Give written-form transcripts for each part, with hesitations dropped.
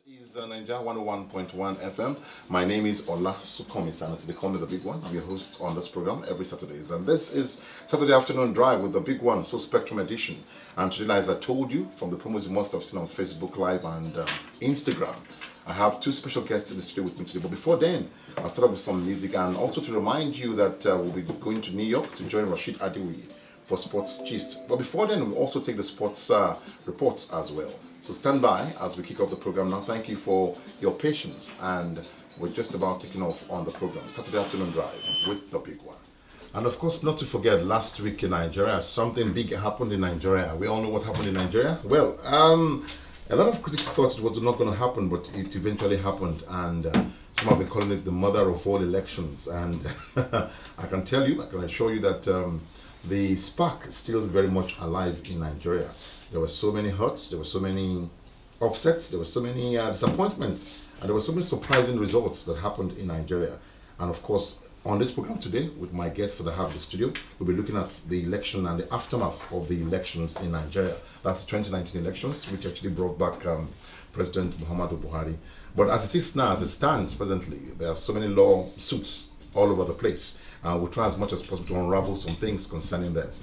Is NAIJA 101.1 FM. My name is Ola Sukomis, and it's become the big one. I'm your host on this program every Saturdays. And this is Saturday Afternoon Drive with the big one, so Spectrum Edition. And today, as I told you, from the promos you must have seen on Facebook Live and Instagram, I have two special guests in the studio with me today. But before then, I'll start off with some music and also to remind you that we'll be going to New York to join Rashid Adewi for Sports Gist. But before then, we'll also take the sports reports as well. So stand by as we kick off the program now. Thank you for your patience, and we're just about taking off on the program. Saturday Afternoon Drive with the big one. And of course, not to forget, last week in Nigeria, something big happened in Nigeria. We all know what happened in Nigeria. Well, a lot of critics thought it was not going to happen, but it eventually happened, and some have been calling it the mother of all elections. And I can tell you, I can assure you that the spark is still very much alive in Nigeria. There were so many hurts, there were so many upsets, there were so many disappointments, and there were so many surprising results that happened in Nigeria. And of course, on this program today, with my guests that I have in the studio, we'll be looking at the election and the aftermath of the elections in Nigeria. That's the 2019 elections, which actually brought back President Muhammadu Buhari. But as it is now, as it stands presently, there are so many lawsuits all over the place. We'll try as much as possible to unravel some things concerning that.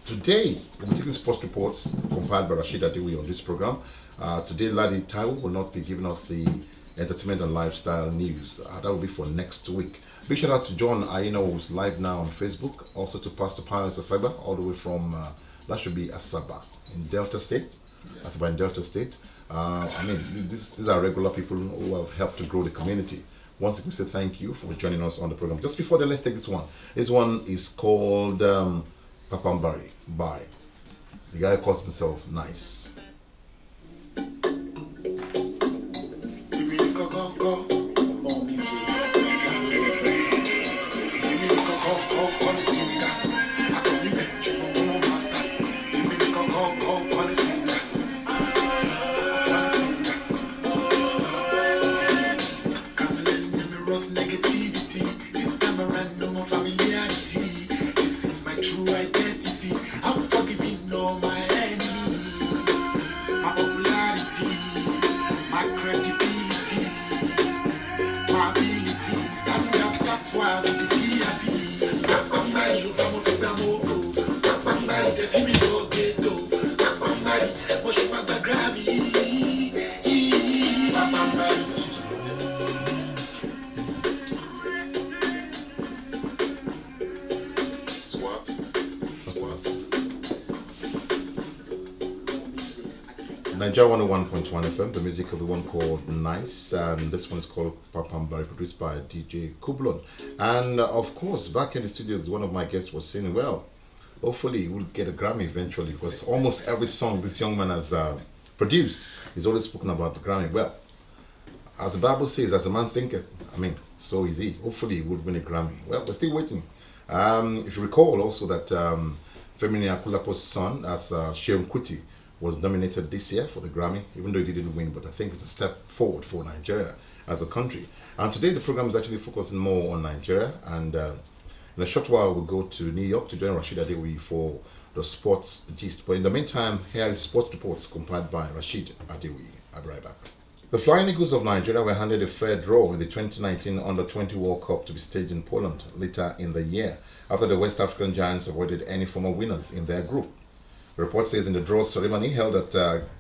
Today, we'll be taking sports reports compiled by Rashid Adewi on this program. Today, Ladi Taiwo will not be giving us the entertainment and lifestyle news. That will be for next week. Big shout out to John Aino, who's live now on Facebook. Also to Pastor Pius Asaba, all the way from, that should be Asaba in Delta State. Yeah. Asaba in Delta State. These are regular people who have helped to grow the community. Once again, we say thank you for joining us on the program. Just before then, let's take this one. This one is called Papambari by the guy who calls himself Nice. NAIJA 101.1 FM, the music of the one called Nice, and this one is called Papambari, produced by DJ Kublon. And of course, back in the studios, one of my guests was saying, well, hopefully he will get a Grammy eventually, because almost every song this young man has produced is always spoken about the Grammy. Well, as the Bible says, as a man thinketh, so is he. Hopefully he would win a Grammy. Well, we're still waiting. If you recall also that Femini Akulapo's son, as Sheon Kuti, was nominated this year for the Grammy, even though he didn't win, but I think it's a step forward for Nigeria as a country. And today the program is actually focusing more on Nigeria, and in a short while we'll go to New York to join Rashid Adewi for the sports gist. But in the meantime, here is sports reports compiled by Rashid Adewi. I'll be right back. The Flying Eagles of Nigeria were handed a fair draw in the 2019 Under-20 World Cup to be staged in Poland later in the year, after the West African Giants avoided any former winners in their group. The report says in the draw ceremony held at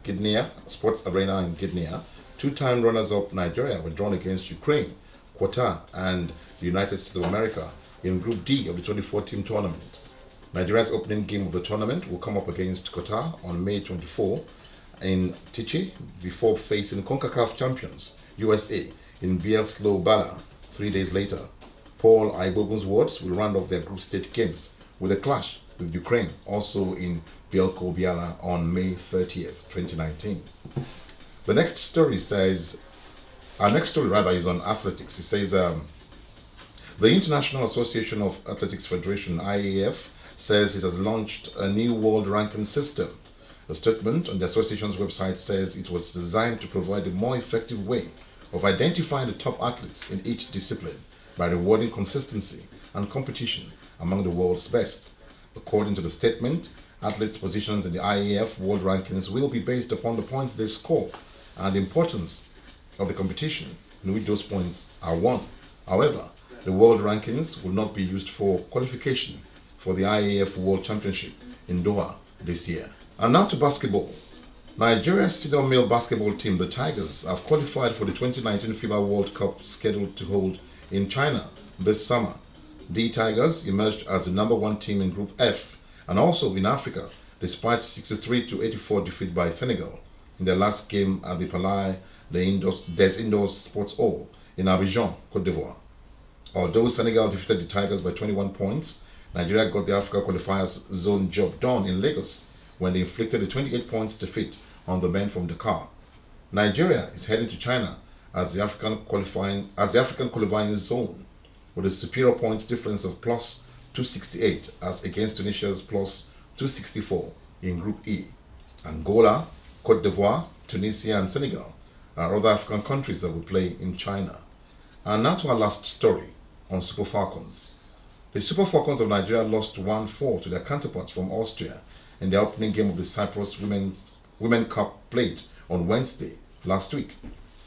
Gdynia Sports Arena in Gdynia, two-time runners-up Nigeria were drawn against Ukraine, Qatar, and the United States of America in Group D of the 24-team tournament. Nigeria's opening game of the tournament will come up against Qatar on May 24 in Tichy before facing CONCACAF champions USA in Bielsko-Biała 3 days later. Paul Aibogun's Wards will round off their group stage games with a clash with Ukraine, also in Bielsko-Biała on May 30th, 2019. Our next story is on athletics. It says the International Association of Athletics Federation, IAF, says it has launched a new world ranking system. The statement on the association's website says it was designed to provide a more effective way of identifying the top athletes in each discipline by rewarding consistency and competition among the world's best. According to the statement, athletes' positions in the IAF World Rankings will be based upon the points they score and the importance of the competition in which those points are won. However, the world rankings will not be used for qualification for the IAF World Championship in Doha this year. And now to basketball. Nigeria's senior male basketball team, the Tigers, have qualified for the 2019 FIBA World Cup scheduled to hold in China this summer. The Tigers emerged as the number one team in Group F and also in Africa, despite 63-84 defeat by Senegal in their last game at the Palais des Indoor Sports Hall in Abidjan, Côte d'Ivoire. Although Senegal defeated the Tigers by 21 points, Nigeria got the Africa qualifiers zone job done in Lagos when they inflicted a 28 points defeat on the men from Dakar. Nigeria is heading to China as the African qualifying zone with a superior points difference of plus 268 as against Tunisia's plus 264 in Group E. Angola, Cote d'Ivoire, Tunisia and Senegal are other African countries that will play in China. And now to our last story on Super Falcons. The Super Falcons of Nigeria lost 1-4 to their counterparts from Austria in the opening game of the Cyprus Women Cup played on Wednesday last week.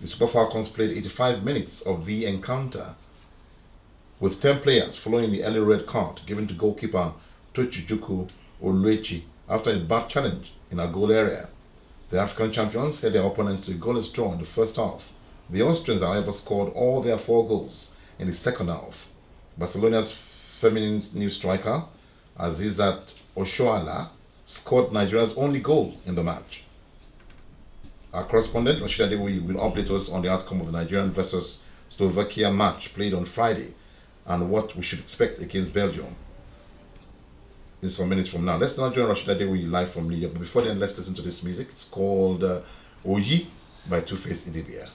The Super Falcons played 85 minutes of the encounter with 10 players following the early red card given to goalkeeper Tochijuku Oluechi after a bad challenge in a goal area. The African champions held their opponents to a goalless draw in the first half. The Austrians, however, scored all their 4 goals in the second half. Barcelona's feminine new striker, Azizat Oshoala, scored Nigeria's only goal in the match. Our correspondent, Rashida Dewi, will update us on the outcome of the Nigerian versus Slovakia match played on Friday and what we should expect against Belgium in some minutes from now. Let's now join Rashida Dewi live from New York. But before then, let's listen to this music. It's called Oyi by Two-Face Idibia.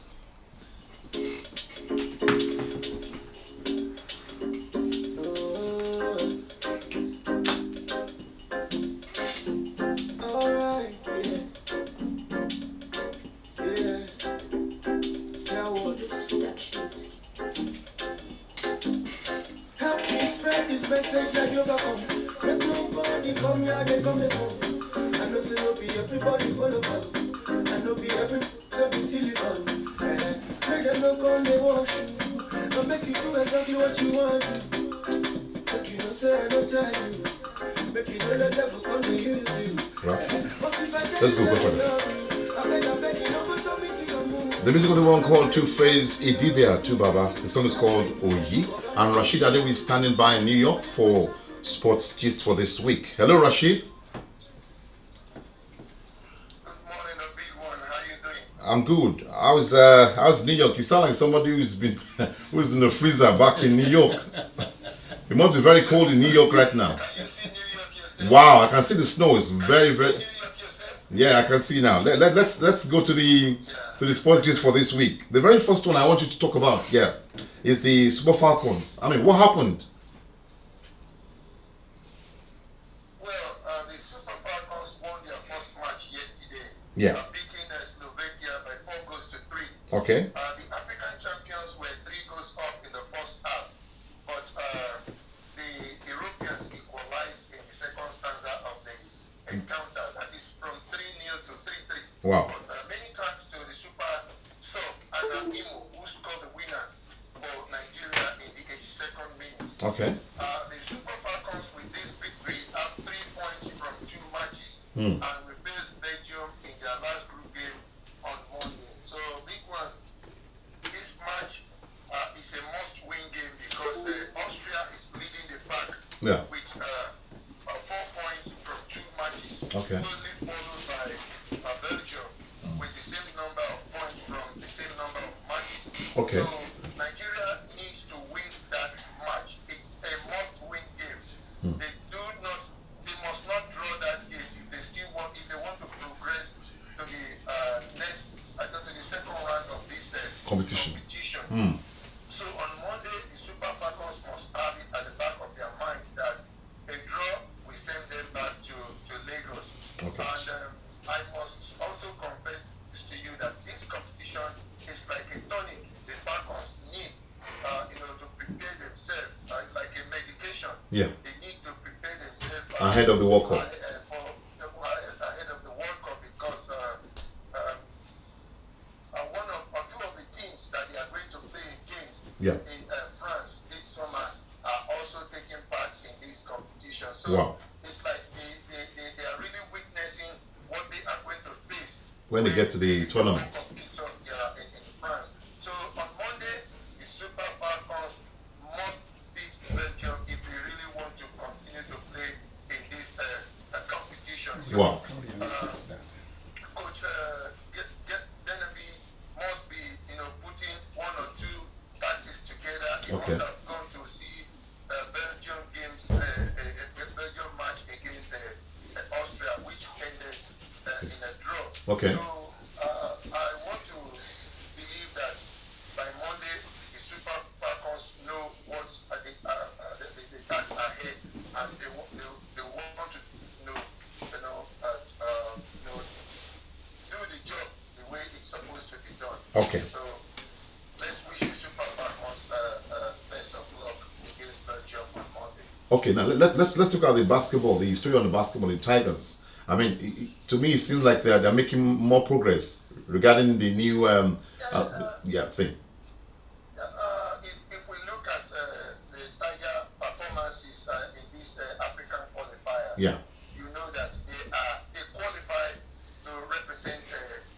Let's go for it. The music of the one called Two-Face Idibia to Baba. The song is called Oyi. And Rashid Adewi is standing by in New York for Sports Gist for this week. Hello, Rashid. Good morning, the big one. How you doing? I'm good. How's New York? You sound like somebody who's in the freezer back in New York. It must be very cold in New York right now. Can you see New York yourself? Wow, I can see the snow. It's very, Can very. you see New York yourself? Yeah, I can see now. Let's go to the sports gist for this week. The very first one I want you to talk about, is the Super Falcons. I mean, what happened? Well, the Super Falcons won their first match yesterday. Yeah. Beating Slovakia by 4 goals to 3. Okay. The African champions were 3 goals up in the first half, but the Europeans equalized in the second stanza of the encounter. That is from 3-0 to 3-3. Wow. But many thanks to the super sub and Imo, who scored the winner for Nigeria in the 82nd minute. Okay. The Super Falcons with this victory have 3 points from 2 matches Hmm. and will face Belgium in their last group game on Monday. So, big one, this match is a must-win game because Austria is leading the pack Yeah. with 4 points from 2 matches, Okay. closely followed by Belgium with the same number of points from the same number of matches. Okay. So Nigeria needs to win that match. It's a must-win game. Hmm. They must not draw that game if they want to progress to the to the second round of this Competition. competition. So on Monday, the Super Falcons must have it at the back of their mind that a draw will send them back to Lagos. Okay. And I must also confess to you that this competition is like a tonic the Falcons need, to prepare themselves, like a medication. Yeah. They need to prepare themselves Ahead of the World Cup. ahead of the World Cup because in France this summer are also taking part in this competition. So wow. it's like they are really witnessing what they are going to face When they get to the tournament. In France. So on Monday, the Super Falcons must beat Belgium if they really want to continue to play in this competition. So, Wow. Coach Deneby must be, putting one or two tactics together. He must have gone to see Belgium games, a Belgium match against Austria, which ended in a draw. Okay. So I want to believe that by Monday the Super Falcons know what the tasks ahead, and they want to do the job the way it's supposed to be done. Okay. So let's wish the Super Falcons best of luck against Belgium on Monday. Okay, now let's look at the basketball, the story on the basketball, the Tigers. I mean, to me, it seems like they're making more progress regarding the new thing. If we look at the Tiger performances in this African qualifier, you know that they qualified to represent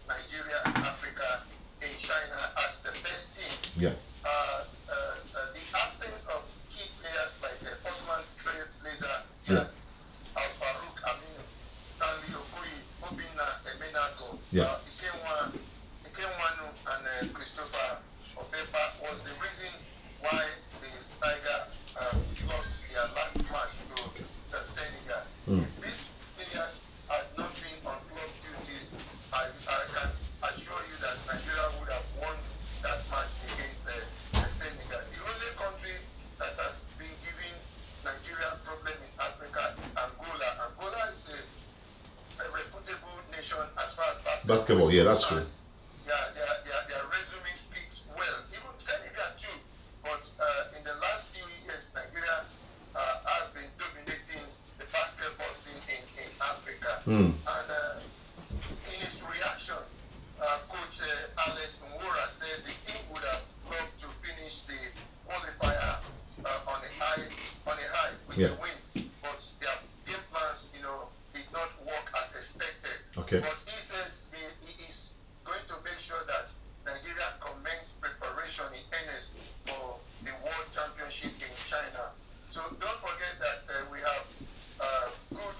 Nigeria and Africa in China as the best team. Yeah. The absence of key players like Osman Trailblazer, Al Farouk Aminu, Stanley Okoye, Obinna Emenago, Ikenwanu, and Christopher Opepa was the reason why the Tigers lost their last match to the Senegal. If these players had not been on club duties, I can assure you that Nigeria would have won that match against the Senegal. The only country that has been giving Nigeria problem in Africa is Angola. Angola is a reputable nation as far as Basketball, yeah, that's true. Their resume speaks well. Even Senegal too. But in the last few years, Nigeria has been dominating the basketball scene in Africa. And in his reaction, Coach Alex Nwora said the team would have loved to finish the qualifier on a high with a win, but their game plans, did not work as expected. Okay. But he said he is going to make sure that Nigeria commence preparation in earnest for the World Championship in China. So don't forget that we have good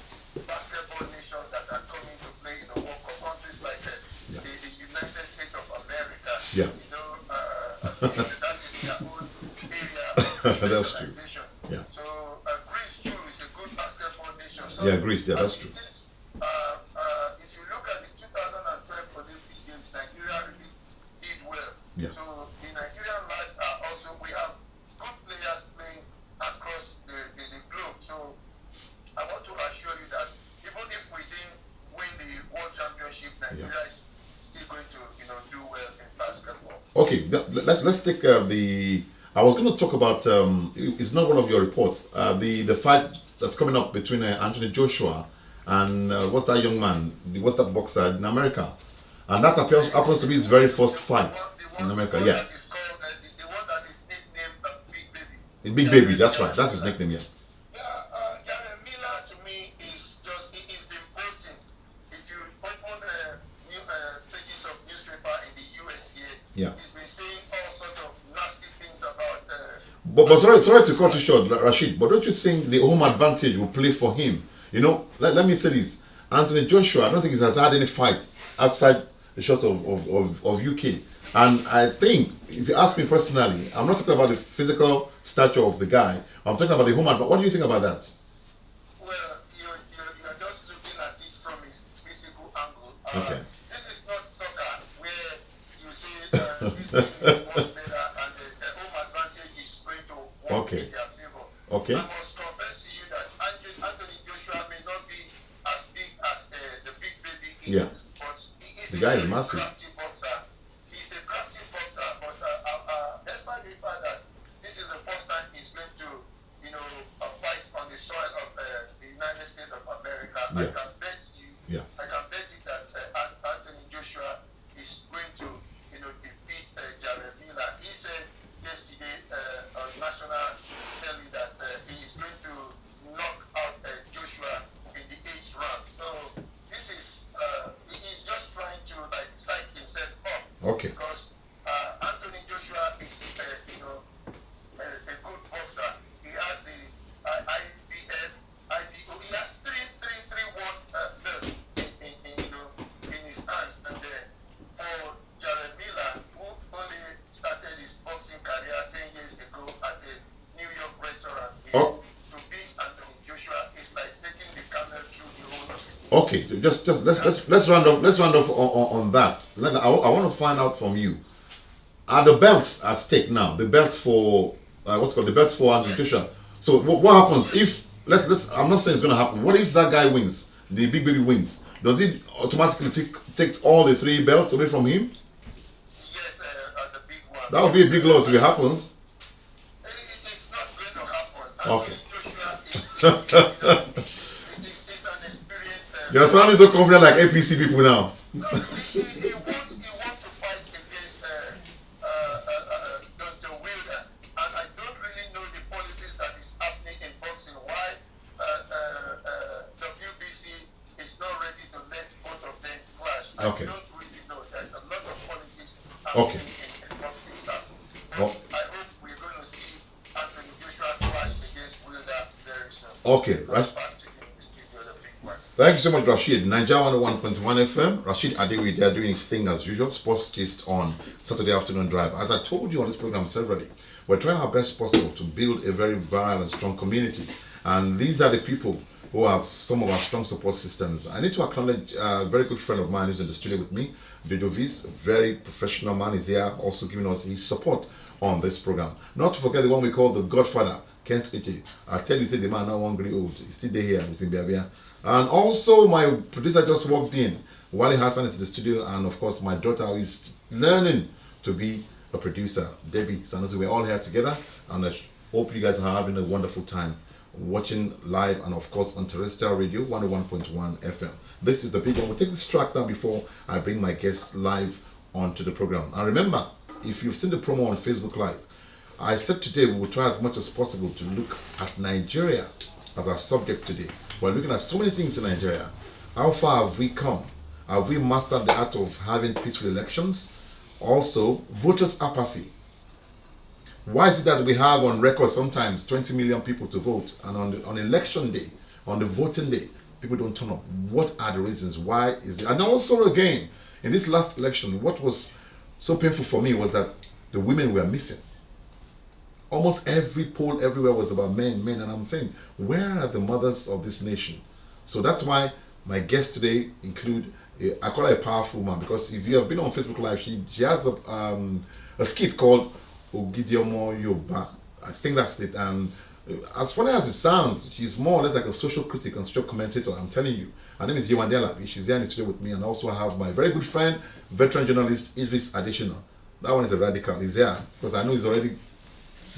basketball nations that are coming to play in the World Cup. Countries like the United States of America. Yeah. That is their own area of That's true. Yeah. So Greece too is a good basketball nation. So Greece, that's true. If you look at the 2012 Olympic Games, Nigeria really did well. Yeah. So the Nigerian lads are also, we have good players playing across the globe. So I want to assure you that even if we didn't win the World Championship, Nigeria is still going to do well in basketball. Okay, let's take the. I was going to talk about. It's not one of your reports. The fight that's coming up between Anthony Joshua and what's that young man? What's that boxer in America? And that happens to be his very first fight in America. Yeah. That is called, the one that is nicknamed Big Baby. The Big Baby. That's right. That's his nickname. Yeah. Jared Miller to me is just, he's been posting. If you open new pages of newspaper in the US here, he's been saying all sorts of nasty things about. But sorry to cut you short, Rashid. But don't you think the home advantage will play for him? Let me say this: Anthony Joshua, I don't think he has had any fight outside the shores of UK. And I think, if you ask me personally, I'm not talking about the physical stature of the guy. I'm talking about the home advantage. What do you think about that? Well, you're just looking at it from his physical angle. Okay. This is not soccer where you say this team is much better and the home advantage is going to work in their favor. Okay. I must confess to you that Anthony Joshua may not be as big as the Big Baby is, but he is the guy is massive. crafty boxer. He's a crafty boxer, but despite the fact that this is the first time he's going to, fight on the soil of the United States of America, I can bet you, I can bet it that Anthony Joshua is going to, defeat Jared Miller. He said yesterday Okay. Because Anthony Joshua is, a good boxer. He has the IBF, IBO. He has three world belts in his hands. And for Jared Miller, who only started his boxing career 10 years ago at a New York restaurant here, to beat Anthony Joshua is like taking the camel through the whole of it. Okay, just let's round off. Let's round off on that. I want to find out from you. Are the belts at stake now? The belts for what's called the belts for Anthony Joshua. So what happens if let's? I'm not saying it's going to happen. What if that guy wins? The big baby wins. Does it automatically take all the 3 belts away from him? Yes, the big one. That would be a big loss if it happens. It's not going to happen. Okay. Anthony Joshua is an experienced. You're sounding so confident like APC people now. No, he wants to fight against Dr. Wilder, and I don't really know the politics that is happening in boxing. Why WBC is not ready to let both of them clash? Okay. I don't really know. There's a lot of politics Okay. happening in boxing, sir. But Well- I hope we're going to see Anthony Joshua clash against Wilder very soon. Okay, right. Back to you in the studio, the big one. Thank you so much, Rashid. NAIJA 101.1 FM. Rashid Adewi there doing his thing as usual. Sports gist on Saturday afternoon drive. As I told you on this program severally, we're trying our best possible to build a very viral and strong community. And these are the people who have some of our strong support systems. I need to acknowledge a very good friend of mine who's in the studio with me, Jojovizi, a very professional man, is here also giving us his support on this program. Not to forget the one we call the Godfather, Kent Ije. I tell you, say the man now hungry old. He's still there here. He's in Biavia. And also my producer just walked in. Wally Hassan is in the studio, and of course my daughter is learning to be a producer, Debbie Sanusi. We're all here together, and I hope you guys are having a wonderful time watching live and of course on terrestrial radio 101.1 FM. This is the big one. We'll take this track now before I bring my guests live onto the program. And remember, if you've seen the promo on Facebook Live, I said today we will try as much as possible to look at Nigeria as our subject today. We're looking at so many things in Nigeria. How far have we come? Have we mastered the art of having peaceful elections? Also, voters' apathy. Why is it that we have on record sometimes 20 million people to vote, and on election day, on the voting day, people don't turn up? What are the reasons? Why is it? And also again, in this last election, what was so painful for me was that the women were missing. Almost every poll everywhere was about men, and I'm saying, where are the mothers of this nation? So that's why my guests today include, I call her a powerful woman, because if you have been on Facebook Live, she has a skit called Ogidiomo Yoba. I think that's it. And as funny as it sounds, she's more or less like a social critic and social commentator. I'm telling you. Her name is Yewande Alabi. She's here in the studio with me, and also I have my very good friend, veteran journalist Idris Adesina. That one is a radical. He's here because I know he's already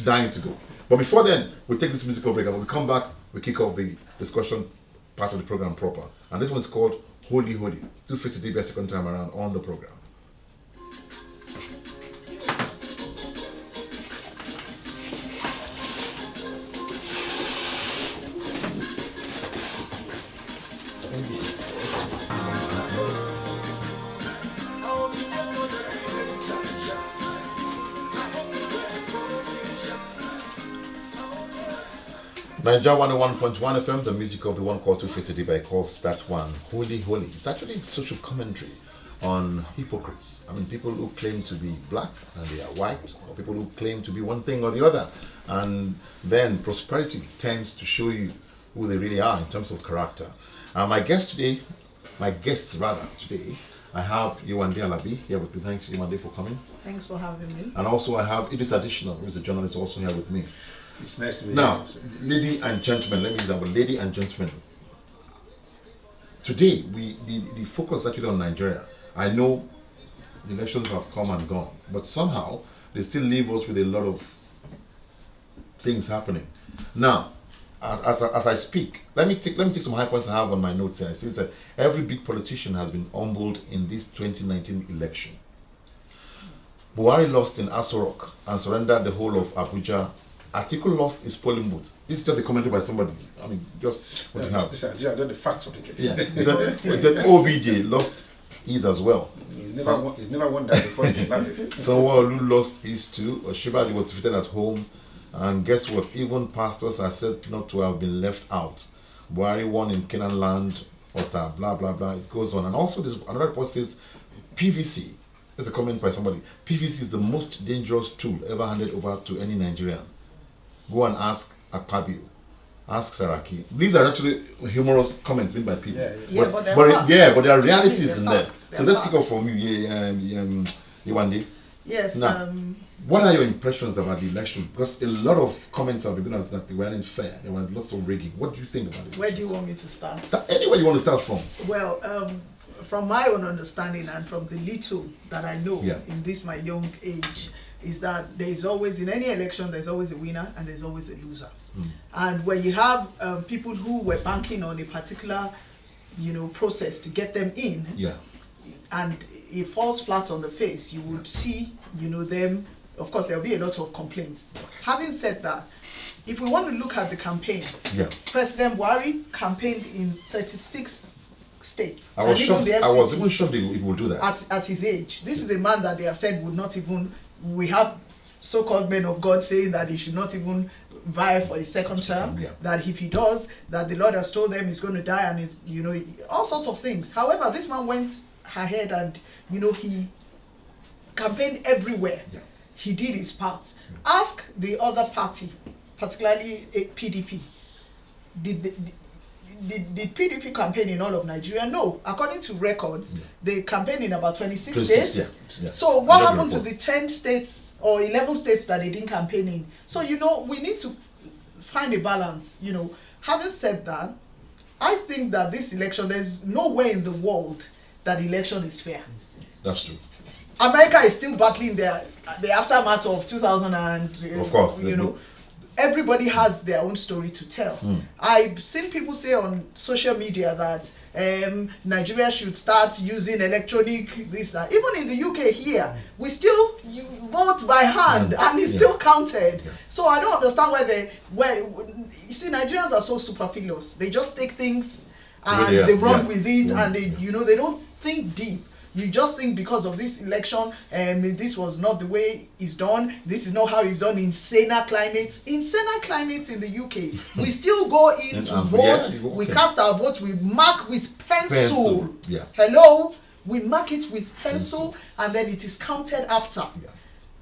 dying to go. But before then, we'll take this musical break, and when we come back, we kick off the discussion part of the program proper. And this one's called Holy Holy. Two-Face DBS second time around on the program. NAIJA 101.1 FM, the music of the one called Two-Face Diva calls that one Holy Holy. It's actually social commentary on hypocrites. I mean, people who claim to be black and they are white, or people who claim to be one thing or the other. And then prosperity tends to show you who they really are in terms of character. My guests today, I have Yewande Alabi here with me. Thanks, Yewande, for coming. Thanks for having me. And also I have Idris Adesina, who is a journalist, also here with me. It's nice to be Now, here. lady and gentlemen, let me use that word, lady and gentlemen. Today, the focus is actually on Nigeria. I know the elections have come and gone, but somehow they still leave us with a lot of things happening. Now, as I speak, let me take some high points I have on my notes here. It says that every big politician has been humbled in this 2019 election. Buhari lost in Aso Rock and surrendered the whole of Abuja. Atiku lost his polling booth. This is just a commentary by somebody. I mean, just what you have. These are the facts of the case. Yeah. It said OBJ lost his as well. He's never won that before in his life. Sanwo-Olu lost his too. Oshibadi was defeated at home. And guess what? Even pastors are said not to have been left out. Buhari won in Canaan land, Ota, blah, blah, blah. It goes on. And also, there's another report says PVC. There's a comment by somebody. PVC is the most dangerous tool ever handed over to any Nigerian. Go and ask Akpabio. Ask Saraki. These are actually humorous comments made by people. But there are realities in there. So let's kick off from you, Yewande. Yes. Now, what are your impressions about the election? Because a lot of comments have been that they weren't fair. There was lots of rigging. What do you think about it? Where do you want me to start? Anywhere you want to start from. Well, from my own understanding and from the little that I know in this my young age, is that there is always, in any election, there's always a winner and there's always a loser. And when you have people who were banking on a particular, process to get them in, and it falls flat on the face, you would see, them. Of course, there'll be a lot of complaints. Having said that, if we want to look at the campaign, President Buhari campaigned in 36 states. I was even shocked he would do that. At his age. This is a man that they have said would not even, we have so-called men of God saying that he should not even vie for his second term, that if he does, that the Lord has told them he's going to die, and is, all sorts of things. However, this man went ahead and, he campaigned everywhere. He did his part. Ask the other party, particularly PDP. Did PDP campaign in all of Nigeria? No. According to records, they campaigned in about 26 states. So what happened to the 10 states or 11 states that they didn't campaign in? So, we need to find a balance. Having said that, I think that this election, there's no way in the world that election is fair. That's true. America is still battling the aftermath of 2000 and, of course, everybody has their own story to tell. I've seen people say on social media that Nigeria should start using electronic this, that. Even in the UK here, we still vote by hand and it's still counted. So I don't understand you see, Nigerians are so superfluous. They just take things and they run with it, and they they don't think deep. You just think because of this election, this was not the way it's done. This is not how it's done in saner climates. In saner climates in the UK, we still go in to vote. We cast our vote. We mark with pencil. Hello, we mark it with pencil, and then it is counted after.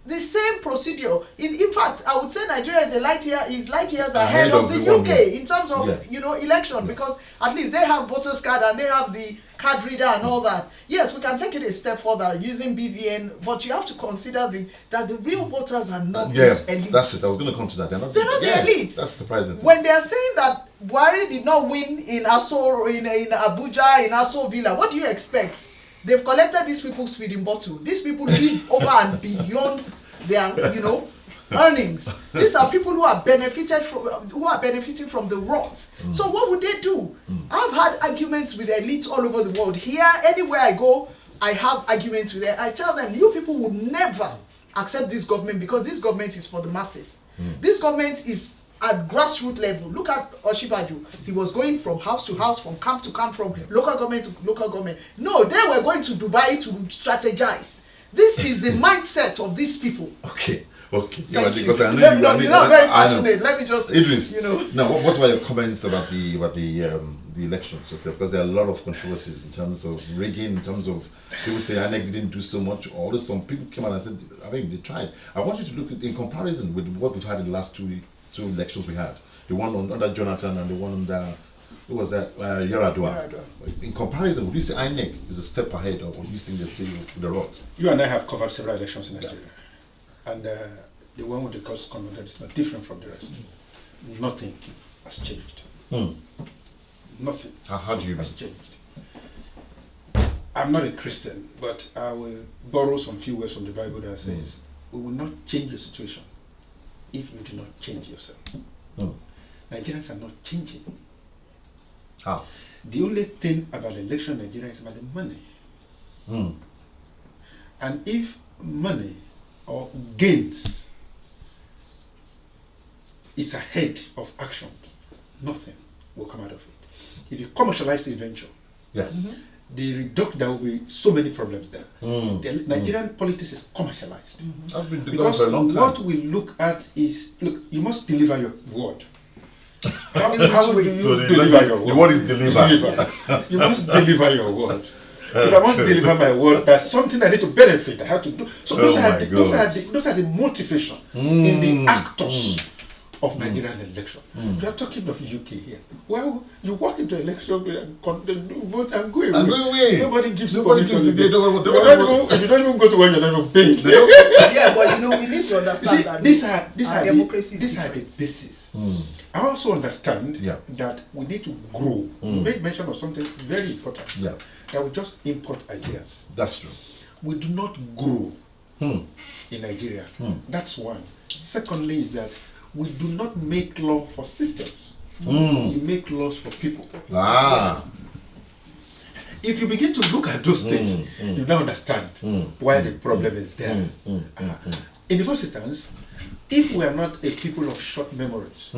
The same procedure. In fact, I would say Nigeria is light years ahead of the UK in terms of election, because at least they have voters card and they have the card reader and all that. Yes, we can take it a step further using BVN, but you have to consider that the real voters are not these elites. That's it. I was going to come to that. They're not the elites. That's surprising. When they are saying that Buhari did not win in Abuja, in Aso Villa, what do you expect? They've collected these people's feeding bottle. These people live over and beyond their, earnings. These are people who are benefiting from the rot. So what would they do? I've had arguments with elites all over the world. Here, anywhere I go, I have arguments with them. I tell them, you people would never accept this government because this government is for the masses. This government is at grassroots level. Look at Oshibaju. He was going from house to house, from camp to camp, from local government to local government. No, they were going to Dubai to strategize. This is the mindset of these people. Okay. Thank you. Because I know you're not very passionate. Let me just, Idris, Now, what were your comments about the elections, Joseph? Because there are a lot of controversies in terms of rigging, in terms of people say INEC didn't do so much. Although some people came out and said, I think they tried. I want you to look at in comparison with what we've had in the last two elections we had. The one under Jonathan and the one under, who was that? Yaradua. In comparison, would you say INEC is a step ahead, or would you think they're still with the rot? You and I have covered several elections in Nigeria. And the one with the cost conduct is not different from the rest. Nothing has changed. Nothing How do you has changed. I'm not a Christian, but I will borrow some few words from the Bible that says, we will not change the situation if you do not change yourself. Nigerians are not changing. How? The only thing about the election in Nigeria is about the money. And if money or gains is ahead of action, nothing will come out of it. If you commercialize the venture, there will be so many problems there. The Nigerian politics is commercialized. That's been going on Because for a long time. what we look at is, you must deliver your word. How do you So deliver your word? the word is delivered. You must deliver your word. If I must deliver my word, there's something I need to benefit. I have to do. So those are the motivation in the actors of Nigerian election. We are talking of UK here. Well, you walk into election and vote and go away. Nobody gives you permission. They don't If you don't even go to where you're not even paid. Yeah, but we need to understand that these are democracy the is different. basis. I also understand that we need to grow. You made mention of something very important. That we just import ideas. That's true. We do not grow in Nigeria. That's one. Secondly is that we do not make law for systems. We make laws for people. If you begin to look at those things, you now understand why the problem is there. In the first instance, if we are not a people of short memories,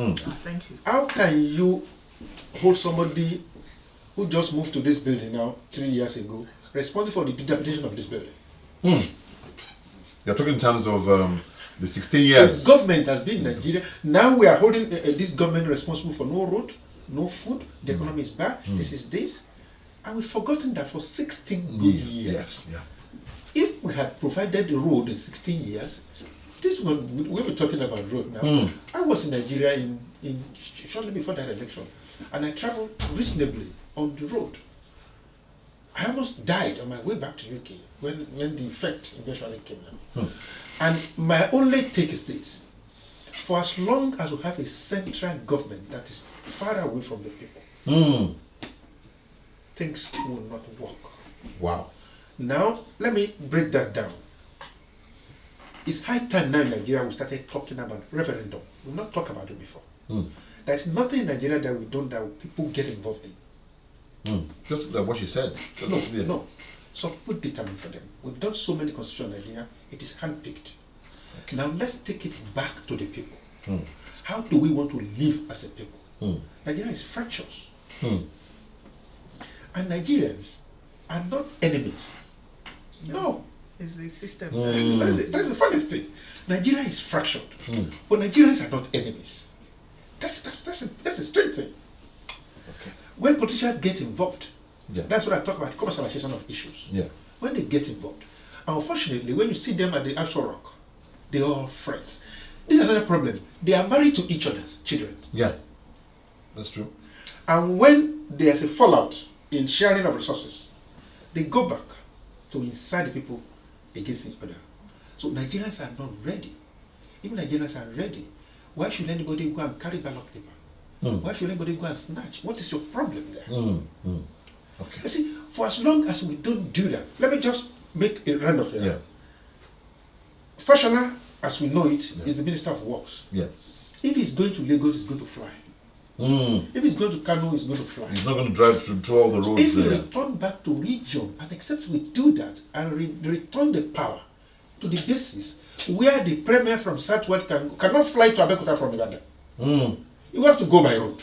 Thank you. how can you hold somebody who just moved to this building now 3 years ago responsible for the dilapidation of this building? You're talking in terms of the 16 years. The government has been in Nigeria. Now we are holding this government responsible for no road, no food, the economy is bad, this is this. And we've forgotten that for 16 good years. If we had provided the road in 16 years, this one, we were talking about road now. I was in Nigeria in shortly before that election, and I traveled reasonably on the road. I almost died on my way back to UK when the effect eventually came down. And my only take is this: for as long as we have a central government that is far away from the people, things will not work. Wow. Now, let me break that down. It's high time now in Nigeria we started talking about referendum. We've not talked about it before. There's nothing in Nigeria that we don't that people get involved in. Just like what you said. No. So we determine for them. We've done so many constitutions in Nigeria, it is handpicked. Now let's take it back to the people. How do we want to live as a people? Nigeria is fractious. And Nigerians are not enemies. No. It's the system. That's the funniest thing. Nigeria is fractured. But Nigerians are not enemies. That's a strange thing. When politicians get involved, that's what I talk about, commercialization of issues. When they get involved, and unfortunately, when you see them at the Afro Rock, they're all friends. This is another problem. They are married to each other's children. That's true. And when there's a fallout in sharing of resources, they go back to incite the people against each other. So Nigerians are not ready. Even Nigerians are ready. Why should anybody go and carry ballot paper? Why should anybody go and snatch? What is your problem there? You see, for as long as we don't do that, let me just make a round of here. Fashola, as we know it, is the Minister of Works. If he's going to Lagos, he's going to fly. If he's going to Kano, he's going to fly. He's not going to drive through all the roads. If we return back to region, and except we do that and return the power to the basis where the premier from Southwest cannot fly to Abeokuta from Ibadan. You have to go by road.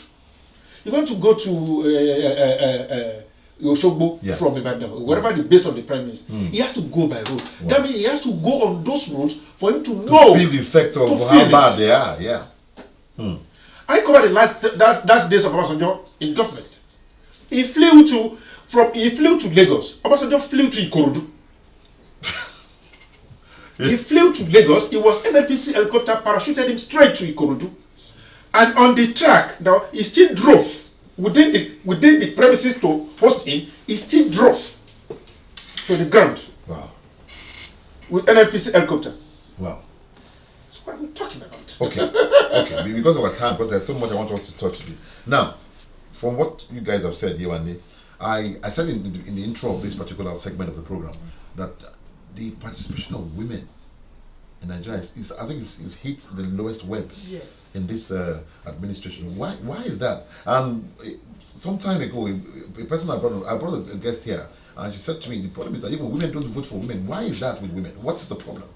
You want to go to Osogbo from Ibadan, wherever the base of the prime is, he has to go by road. That means he has to go on those roads for him to know. Feel the effect of how bad they are, I covered the last days of Obasanjo in government. He flew to Lagos. Obasanjo flew to Ikorodu. He flew to Lagos. It was NNPC helicopter parachuted him straight to Ikorodu. And on the track, now he still drove within the premises to host him. He still drove to the ground. Wow. With NNPC helicopter. Wow. That's what we're talking about. Okay. Because of our time, because there's so much I want us to touch today. Now, from what you guys have said, you and me, I said in the intro of this particular segment of the program that the participation of women in Nigeria is hit the lowest web in this administration. Why is that? And some time ago, a person I brought a guest here, and she said to me, the problem is that even women don't vote for women. Why is that with women? What's the problem?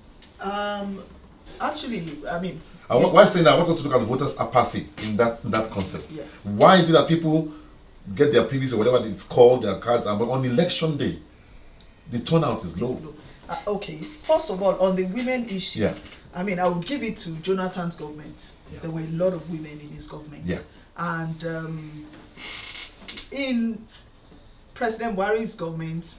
Actually, I mean, why saying that? I want us to look at the voters' apathy in that concept. Why is it that people get their PVC, whatever it's called, their cards, and on election day, the turnout is low. Okay, first of all, on the women issue, Yeah. I mean, I would give it to Jonathan's government. Yeah. There were a lot of women in his government. Yeah. And in President Buhari's government,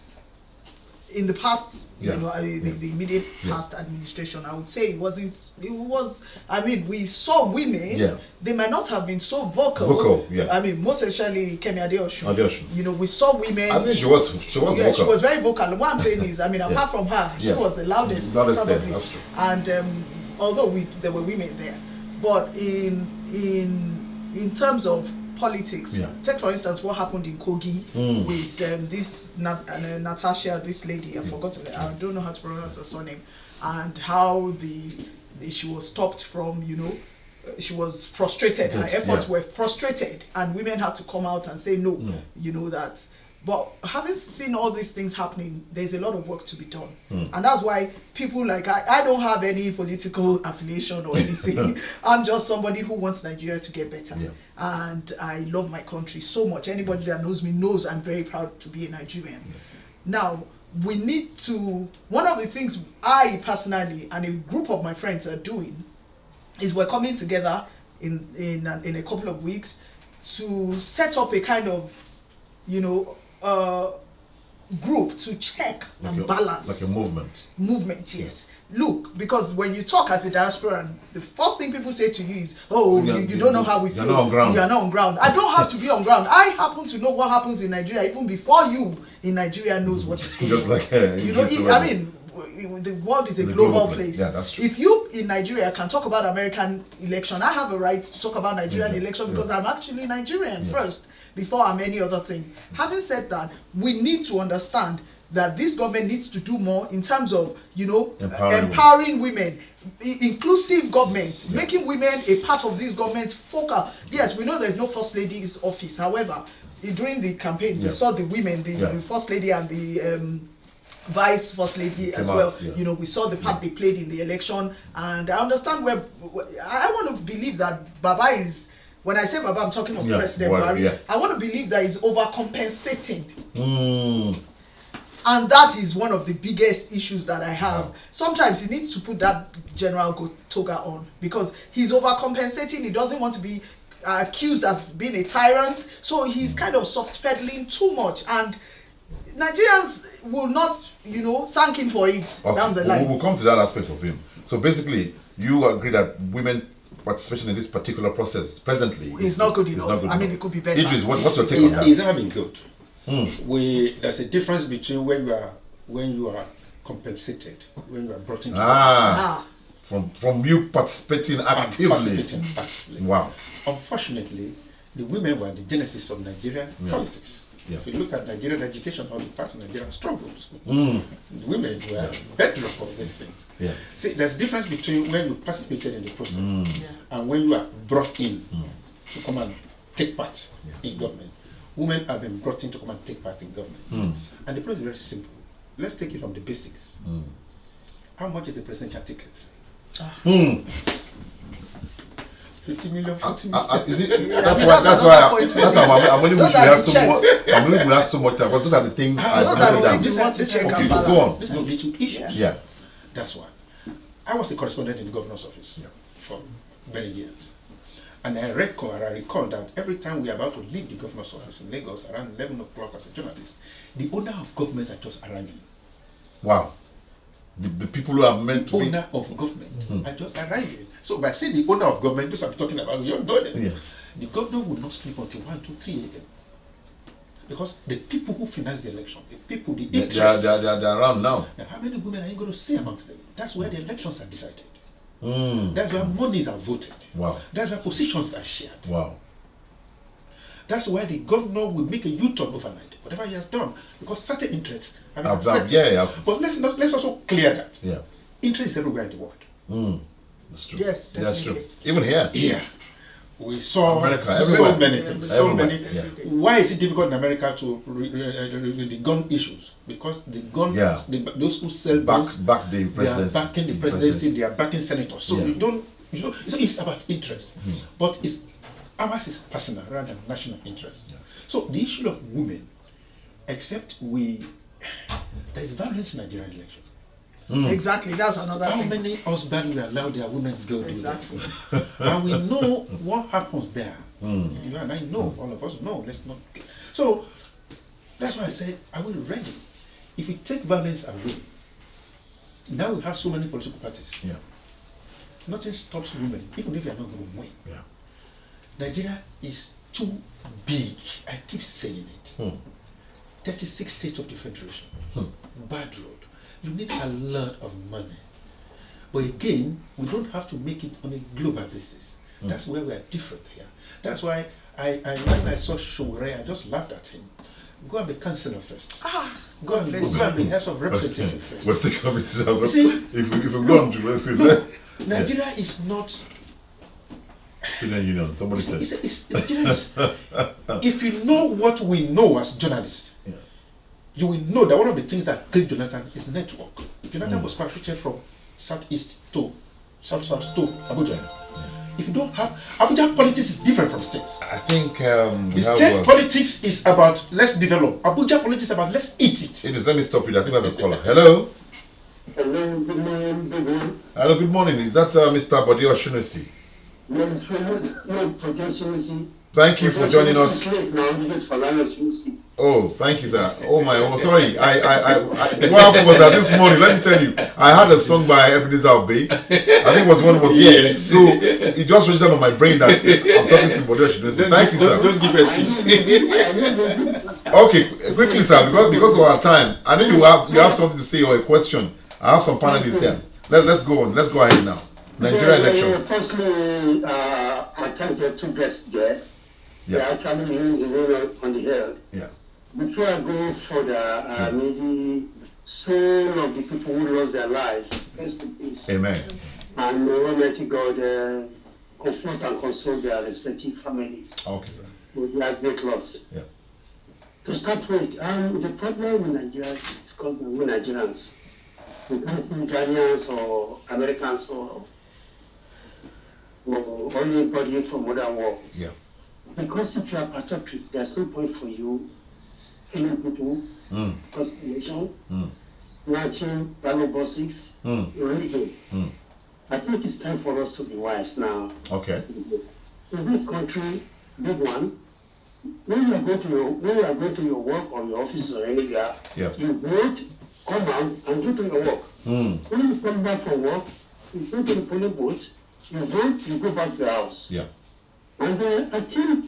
in the past, Yeah. you know, the immediate Yeah. past administration, I would say it was, I mean, we saw women, Yeah. they might not have been so vocal. Vocal, yeah. I mean, most especially Kemi Adeosun. Adeosun. You know, we saw women. I think she was Yeah, vocal. she was very vocal. What I'm saying is, I mean, apart from her, she Yeah. was the loudest, Loudest there, probably. that's true. And although there were women there, but in terms of politics, Yeah. take for instance what happened in Kogi with this Natasha, this lady, I forgot, I don't know how to pronounce her surname, and how she was stopped from, you know, she was frustrated. Her efforts were frustrated, and women had to come out and say no. You know that. But having seen all these things happening, there's a lot of work to be done. And that's why people like, I don't have any political affiliation or anything. I'm just somebody who wants Nigeria to get better. Yeah. And I love my country so much. Anybody that knows me knows I'm very proud to be a Nigerian. Yeah. Now, we need to, one of the things I personally and a group of my friends are doing is we're coming together in a couple of weeks to set up a kind of, you know, group to check and balance. Like a movement. Movement, yes. Look, because when you talk as a diasporan, the first thing people say to you is, oh, you don't know how we feel. You're not on ground. You are not on ground. I don't have to be on ground. I happen to know what happens in Nigeria even before you in Nigeria knows what is going on. Just like, you know, I mean, the world is a global place. Yeah, that's true. If you in Nigeria can talk about American election, I have a right to talk about Nigerian election because I'm actually Nigerian first before I'm any other thing. Having said that, we need to understand that this government needs to do more in terms of, you know, empowering women, inclusive government, making women a part of this government's focal. Yes, we know there's no first lady's office. However, during the campaign, we saw the women, the first lady and the vice first lady as well. You know, we saw the part they played in the election, and I understand where I want to believe that Baba is. When I say Baba, I'm talking of President Buhari. I want to believe that he's overcompensating. And that is one of the biggest issues that I have. Sometimes he needs to put that general toga on because he's overcompensating. He doesn't want to be accused as being a tyrant. So he's kind of soft pedaling too much. And Nigerians will not, you know, thank him for it down the line. We'll come to that aspect of him. So basically, you agree that women participation in this particular process presently is not good enough. I mean, it could be better. Idris, what's your take on that? It's never been good. There's a difference between when you are compensated, when you are brought into from you participating actively. Wow. Unfortunately, the women were the genesis of Nigerian politics. Yeah. If you look at Nigerian agitation or the past Nigerian struggles, the women were bedrock of these things. Yeah. See, there's a difference between when you participated in the process and when you are brought in to come and take part in government. Women have been brought in to come and take part in government. And the process is very simple. Let's take it from the basics. How much is the presidential ticket? 50 million, 40 million. You see, that's why I'm only wish we have so much time because those are the things you want to check and balance. Go on. There's no little issue. Yeah. That's why. I was a correspondent in the governor's office for many years. And I recall that every time we are about to leave the governor's office in Lagos around 11 o'clock as a journalist, the owner of government are just arriving. Wow. The people who are meant to be. Owner of government are just arriving. So by saying the owner of government, this I'm talking about, you know them. The governor would not sleep until 1, 2, 3 a.m. Because the people who finance the election, the people, the interests, they're around now. Now, how many women are you going to see amongst them? That's where the elections are decided. That's where monies are voted. Wow. That's where positions are shared. Wow. That's why the governor will make a U-turn overnight, whatever he has done, because certain interests have been affected. But let's also clear that. Yeah. Interest is everywhere in the world. That's true. Yes, definitely. That's true. Even here. Yeah. We saw America, so many things. So many. Yeah. Why is it difficult in America to the gun issues? Because the gun, those who sell guns, back the presidency. They are backing the presidency. They are backing senators. So you don't. You know, it's about interest, but it's Ours is personal rather than national interest. So the issue of women, except there is violence in Nigerian elections. Exactly, that's another How thing. many husbands will allow their women to go Exactly. do that? And we know what happens there. You and I know, all of us know. Let's not. So that's why I said, are we ready? If we take violence away, now we have so many political parties. Yeah. Nothing stops women, even if you are not going to win. Yeah. Nigeria is too big. I keep saying it. 36 states of the federation. Bad road. You need a lot of money. But again, we don't have to make it on a global basis. That's where we are different here. That's why when I saw Showore, I just laughed at him. Go and be councillor first. Go and be House of Representatives first. What's the committee? See, if we go on to let's Nigeria is not student union. Somebody said. Nigeria is, if you know what we know as journalists, you will know that one of the things that killed Jonathan is network. Jonathan was parachuted from southeast to south to Abuja. If you don't have Abuja, politics is different from states. I think the state politics is about let's develop. Abuja politics is about let's eat it. It is. Let me stop you. I think I have a caller. Hello. Hello, good morning, good morning. Hello. Good morning. Is that Mr. Bode Oshunusi? Yes, Projection. Thank you for joining us. Now, this is Falana. Oh, thank you, sir. Oh my, oh sorry. I what happened was that this morning, let me tell you, I had a song by Ebenezer Obey. I think it was one was here. So it just registered on my brain that I'm talking to Bode Oshunusi. Thank you, sir. Don't give excuse. Okay, quickly, sir, because of our time, I know you have something to say or a question. I have some panelists here. Let's go on. Let's go ahead now. Nigeria elections. Firstly, I thank your two guests there. They are actually on the hill. Yeah. Before I go further, maybe some of the people who lost their lives, rest in peace. Amen. And may Almighty God comfort and console their respective families. Okay, sir. With their great loss. Yeah. To start with, the problem in Nigeria is called we Nigerians. We can't see Ghanaians or Americans or anybody from other world. Yeah. Because if you are patriotic, there's no point for you killing people, constellation, snatching valuable bosses, religion. I think it's time for us to be wise now. Okay. In this country, big one, when you are going to your work or your office or anywhere, you vote, come out and go to your work. When you come back from work, you go to the polling booth, you vote, you go back to the house. Yeah. And I think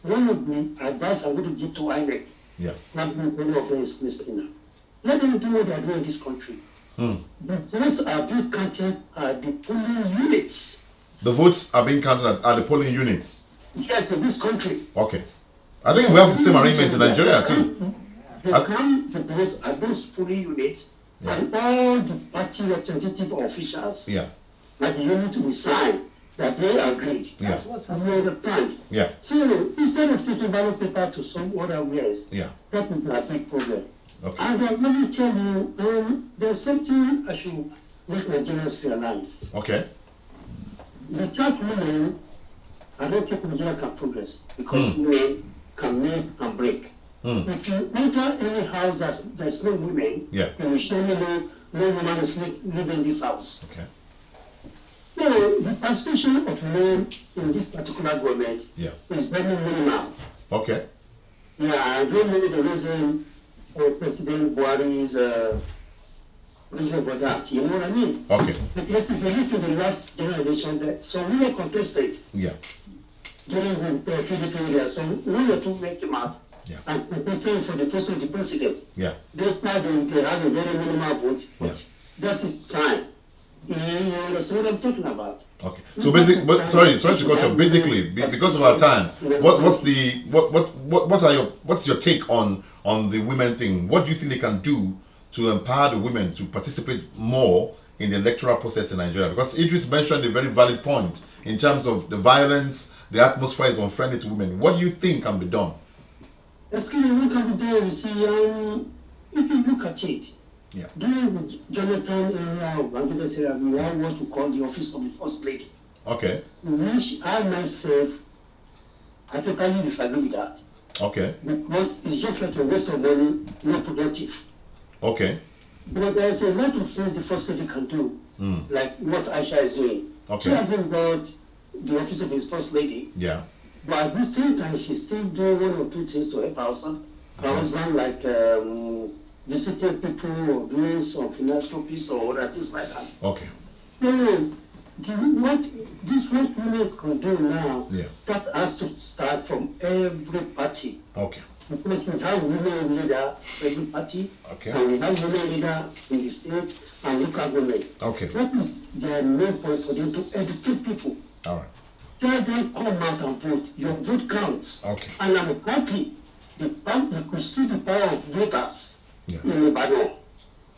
one of the advice I'm going to give to INEC, not many of them is listening now. Let them do what they are doing in this country. The votes are being counted at the polling units. The votes are being counted at the polling units? Yes, in this country. Okay. I think we have the same arrangement in Nigeria too. They count the votes at those polling units and all the party representative officials at the unit will sign that they agreed. That's what's happening. So instead of taking ballot paper to some other ways, that would be a big problem. Okay. And let me tell you, there's something I should make Nigerians realize. Okay. Without women, I don't think Nigeria can progress because women can make and break. If you enter any house there's no women, you will surely know no woman is living in this house. Okay. So the participation of men in this particular government is very minimal. Okay. Yeah, I don't know the reason for President Buhari's reason for that. You know what I mean? Okay. Because if you look to the last generation, that some women contested during the PDP era, so one or two men came out and contested for the post of the president. Those times they have a very minimal vote, but that's his time. You understand what I'm talking about? Okay. So sorry to cut you. Basically, because of our time, what's your take on the women thing? What do you think they can do to empower the women to participate more in the electoral process in Nigeria? Because Idris mentioned a very valid point in terms of the violence, the atmosphere is unfriendly to women. What do you think can be done? Excuse me, what can be done? You see, if you look at it, during Jonathan era of Bangladesh era, we have what we call the office of the first lady. Okay. Which I myself I totally disagree with that. Okay. Because it's just like a waste of money, not productive. Okay. But there's a lot of things the first lady can do, like what Aisha is doing. Okay. She hasn't got the office of his first lady. Yeah. But at the same time, she's still doing one or two things to help her husband. Her husband, like visiting people or doing some philanthropies or other things like that. Okay. So, what women can do now, that has to start from every party. Okay. Because we have women leader every party, and we have women leader in the state and local government. Okay. That is their main point for them to educate people. All right. Tell them come out and vote. Your vote counts. Okay. And I'm happy you could see the power of voters in Ibadan.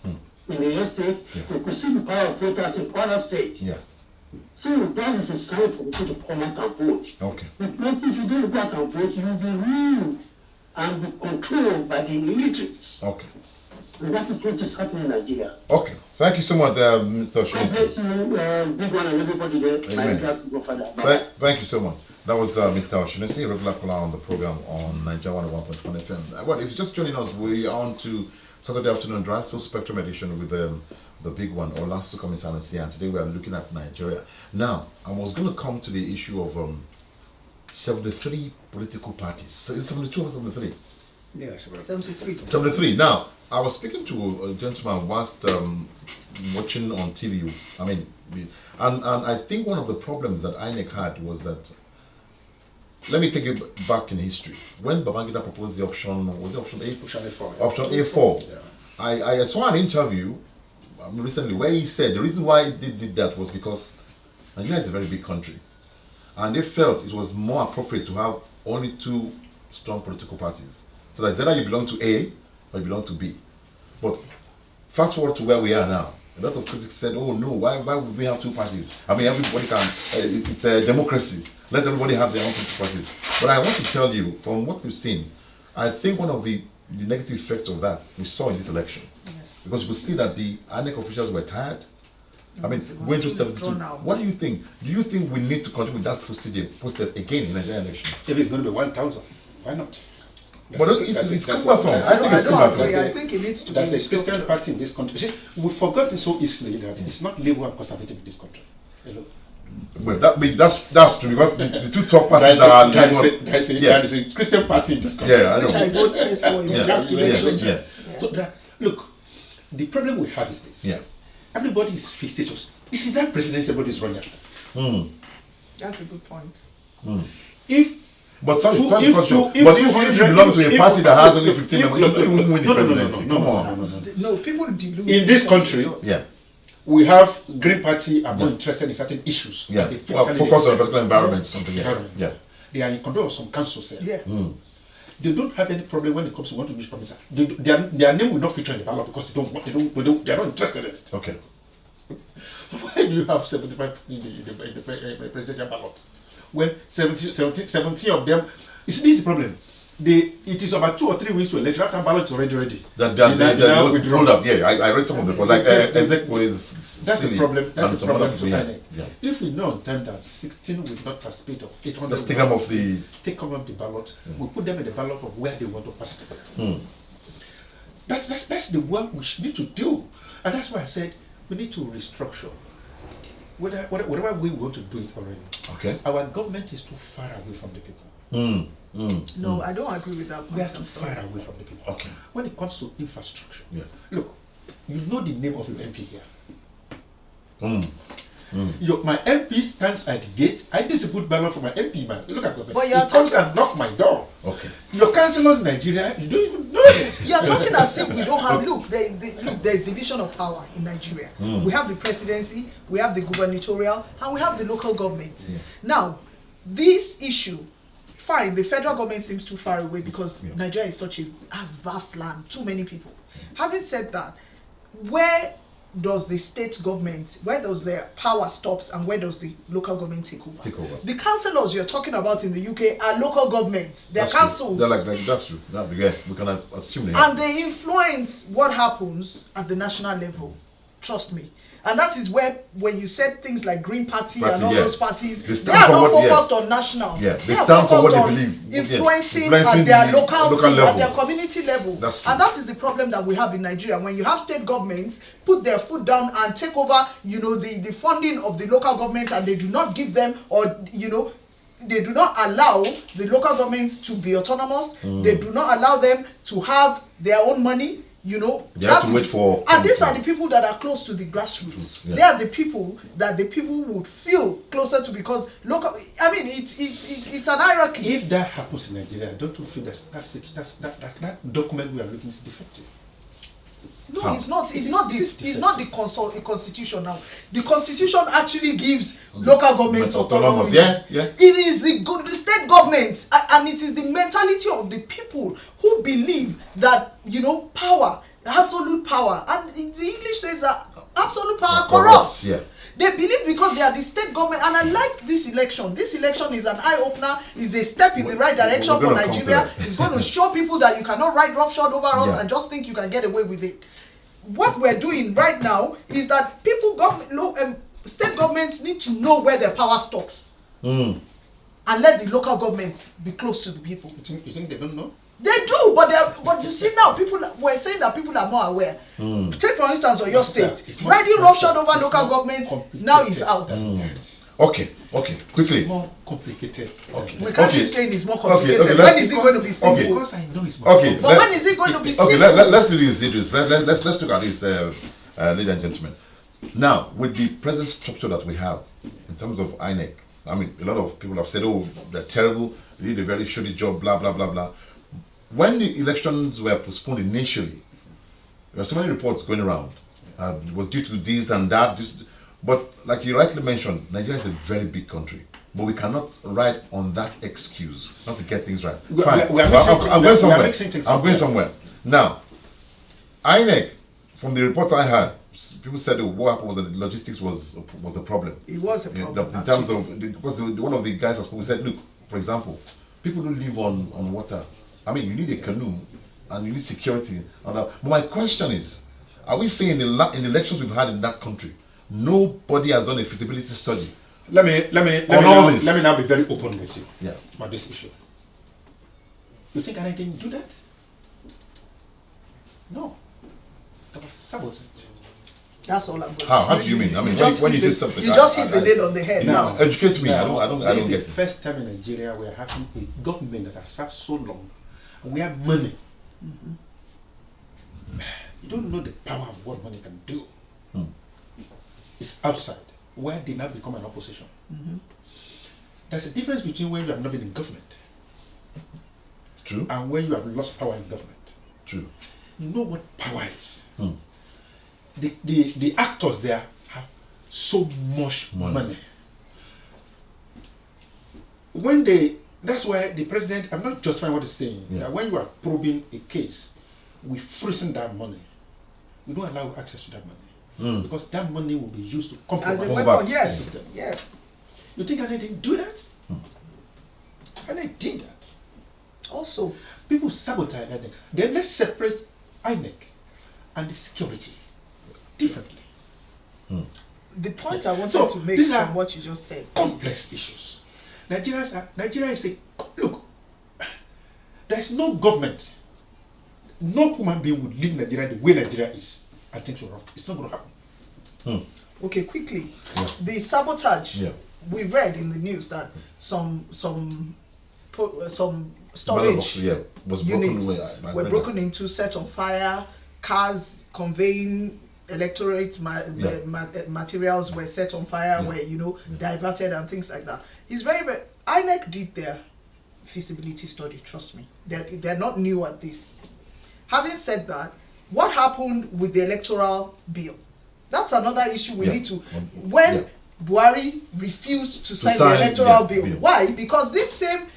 In the state, you could see the power of voters in Kwara State. Yeah. So that is a sign for people to come out and vote. Okay. Because if you don't go out and vote, you will be ruled and be controlled by the illiterates. Okay. And that is what is happening in Nigeria. Okay. Thank you so much, Mr. God Oshimesi. bless you, big one and everybody there. Amen. My go further. Thank you so much. That was Mr. Oshimesi, a regular caller on the program on NAIJA 101.1 FM. Well, if you're just joining us, we are on to Saturday Afternoon Drive, so Spectrum Edition with the big one, Ola Sukomi-Sanusi, and today we are looking at Nigeria. Now, I was going to come to the issue of 73 political parties. So it's 72 or 73? Yeah, 73. 73. Now, I was speaking to a gentleman whilst watching on TV. I mean, and I think one of the problems that INEC had was that, let me take it back in history. When Babangida proposed the option, was it option A? Option A4. Option A4. Yeah. I saw an interview recently where he said the reason why they did that was because Nigeria is a very big country. And they felt it was more appropriate to have only two strong political parties. So that's either you belong to A or you belong to B. But fast forward to where we are now. A lot of critics said, oh no, why would we have two parties? I mean, everybody can, it's a democracy. Let everybody have their own political parties. But I want to tell you, from what we've seen, I think one of the negative effects of that we saw in this election. Yes. Because you could see that the INEC officials were tired. I mean, going through 72. What do you think? Do you think we need to continue with that process again in Nigerian elections? If it's going to be 1,000, why not? But it's cumbersome. I think it's cumbersome. I think it needs to be. There's a Christian party in this country. See, we forgot it so easily that it's not Labour and Conservative in this country. Hello. Well, that's true because the two top parties are there is a Christian party in this country. Yeah, I know. Which I voted for in the last election. Yeah. So look, the problem we have is this. Yeah. Everybody is fictitious. This is that presidency everybody is running after. That's a good point. But sorry, if you belong to a party that has only 15 members, you don't even win the presidency. Come on. No, people delude. In this country, we have Green Party are more interested in certain issues. Yeah, focus on a particular environment, something. Yeah. They are in control of some councils here. Yeah. They don't have any problem when it comes to want to reach promise. Their name will not feature in the ballot because they are not interested in it. Okay. Why do you have 75 in the presidential ballot when 70 of them? This is the problem. It is about 2 or 3 weeks to election. After ballot is already ready. They rolled up. Yeah, I read some of them. But like Ezek is that's the problem. That's the problem to INEC. Yeah. If we know on time that 16 will not participate of 800, let's take them off the ballot. We put them in the ballot of where they want to participate. That's the work we need to do, and that's why I said we need to restructure. Whatever way we want to do it already. Okay. Our government is too far away from the people. No, I don't agree with that. We are too far away from the people. Okay. When it comes to infrastructure, look, you know the name of your MP here. My MP stands at the gate. I distribute ballot for my MP, man. Look at government. He comes and knock my door. Okay. Your councillors in Nigeria, you don't even know them. You're talking as if we don't have. Look, there's division of power in Nigeria. We have the presidency, we have the gubernatorial, and we have the local government. Yes. Now, this issue, fine, the federal government seems too far away because Nigeria is has vast land, too many people. Having said that, where does the state government, where does their power stops and where does the local government take over? The councillors you're talking about in the UK are local governments. They're councils. They're like that's true. We can assume and they influence what happens at the national level. Trust me. And that is where, when you said things like Green Party and all yeah. those parties, They they are stand for not what- focused on national. Yeah, They they are stand for what focused they on believe. Yeah. influencing Influencing at their the local level. at their community level. That's true. And that is the problem that we have in Nigeria. When you have state governments put their foot down and take over, the funding of the local government, and they do not give them, or they do not allow the local governments to be autonomous. They do not allow them to have their own money. They have to wait for. And these are the people that are close to the grassroots. Yeah. They are the people that the people would feel closer to, because local. I mean, it's an hierarchy. If that happens in Nigeria, don't you feel that document we are looking is defective? No, How? it's not. It's It's not the constitution now. The constitution actually gives local governments autonomy. Yeah. It is the state governments, and it is the mentality of the people who believe that power, absolute power, and the English says that absolute power corrupts. Yeah. They believe because they are the state government, and I like this election. This election is an eye opener. Is a step in the right direction we're for gonna come to Nigeria. that. It's going to show people that you cannot ride roughshod over us Yeah. and just think you can get away with it. What we're doing right now is that state governments need to know where their power stops, and let the local governments be close to the people. You think they don't know? They do, but you see now, we're saying that people are more aware. Take for instance, on your state, It's more riding roughshod over it's local more governments complicated. now is out. Okay, quickly. It's more complicated. Okay. We can't Okay. keep saying it's more Okay, complicated. let's- When is it going to be simple? Okay. Because I know it's more Okay. But when is it going to be simple? Okay, let's do this, Idris. Let's look at this, ladies and gentlemen. Now, with the present structure that we have in terms of INEC, I mean, a lot of people have said, "Oh, they're terrible. They did a very shoddy job." Blah blah blah blah. When the elections were postponed initially, there were so many reports going around. It was due to this and that. But like you rightly mentioned, Nigeria is a very big country. But we cannot ride on that excuse not to get things right. Fine. we are I'm going somewhere. mixing things I'm up. going somewhere. Now, INEC, from the reports I had, people said what happened was that the logistics was the problem. It was a problem. In terms of, because one of the guys has said, look, for example, people don't live on water. I mean, you need a canoe and you need security. But my question is, are we saying in the elections we've had in that country, nobody has done a feasibility study? Let me now be very open with you. Yeah. About this issue. You think I didn't do that? No. That was sabotage. That's all I'm going to How do you mean? I mean, when you say something, you just hit the nail on the head now. now. Educate me. I don't This is get the it. first time in Nigeria we are having a government that has served so long. We have money. You don't know the power of what money can do. It's outside. Where they now become an opposition. There's a difference between when you have not been in government True. and when you have lost power in government. True. You know what power is. The actors there have so much money. That's why the president, I'm not justifying what he's saying. Yeah. That when you are probing a case, we freezing that money. We don't allow access to that money. Because that money will be used to compromise. As a Over. weapon, yes. Yes. You think I didn't do that? And I did that. Also, People sabotage INEC. Then let's separate INEC and the security differently. the point I wanted So, to make these are from what you just said. Complex issues. Nigeria is a look. There's no government, no human being would live Nigeria the way Nigeria is and things will happen. It's not going to happen. Okay, quickly. Yeah. The sabotage. Yeah. We read in the news that some storage Was broken units away. I were read broken that. into, set on fire. Cars conveying electorate materials were set on fire, were diverted and things like that. It's very, very. INEC did their feasibility study. Trust me, they're not new at this. Having said that, what happened with the electoral bill? That's another issue we need to. When Buhari refused to sign the electoral bill. Why? Because these same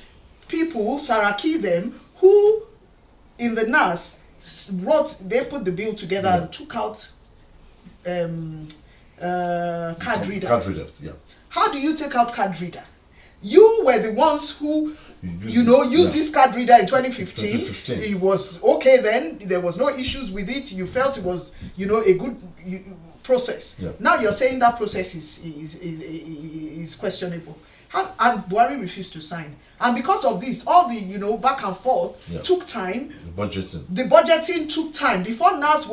people, Saraki them, who in the NAS they put the bill together and took out card reader. Card readers, yeah. How do you take out card reader? You were the ones who used this card reader in 2015. 2015. It was okay then. There was no issues with it. You felt it was, a good process. Yeah. Now you're saying that process is questionable. And Buhari refused to sign. And because of this, all the back and forth took time. The budgeting took time. Before NAS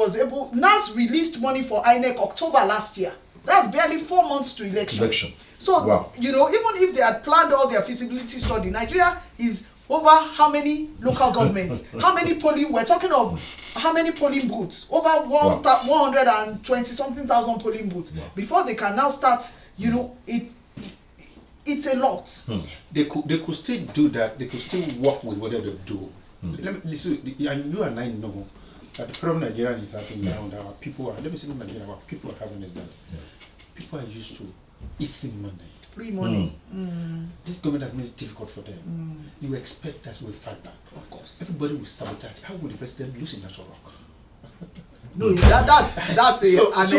released money for INEC October last year. That's barely 4 months to election. So, even if they had planned all their feasibility study, Nigeria is over how many local governments? How many polling? We're talking of how many polling booths? Over 120-something thousand polling booths. Before they can now start, it's a lot. They could still do that. They could still work with whatever they do. Let me listen. And you and I know that the problem Nigeria is having now, that our people are. Let me say in Nigeria, our people are having is that people are used to easy money. Free money. This government has made it difficult for them. You expect that we fight back. Of course. Everybody will sabotage. How will the president lose in that rock? No, that's an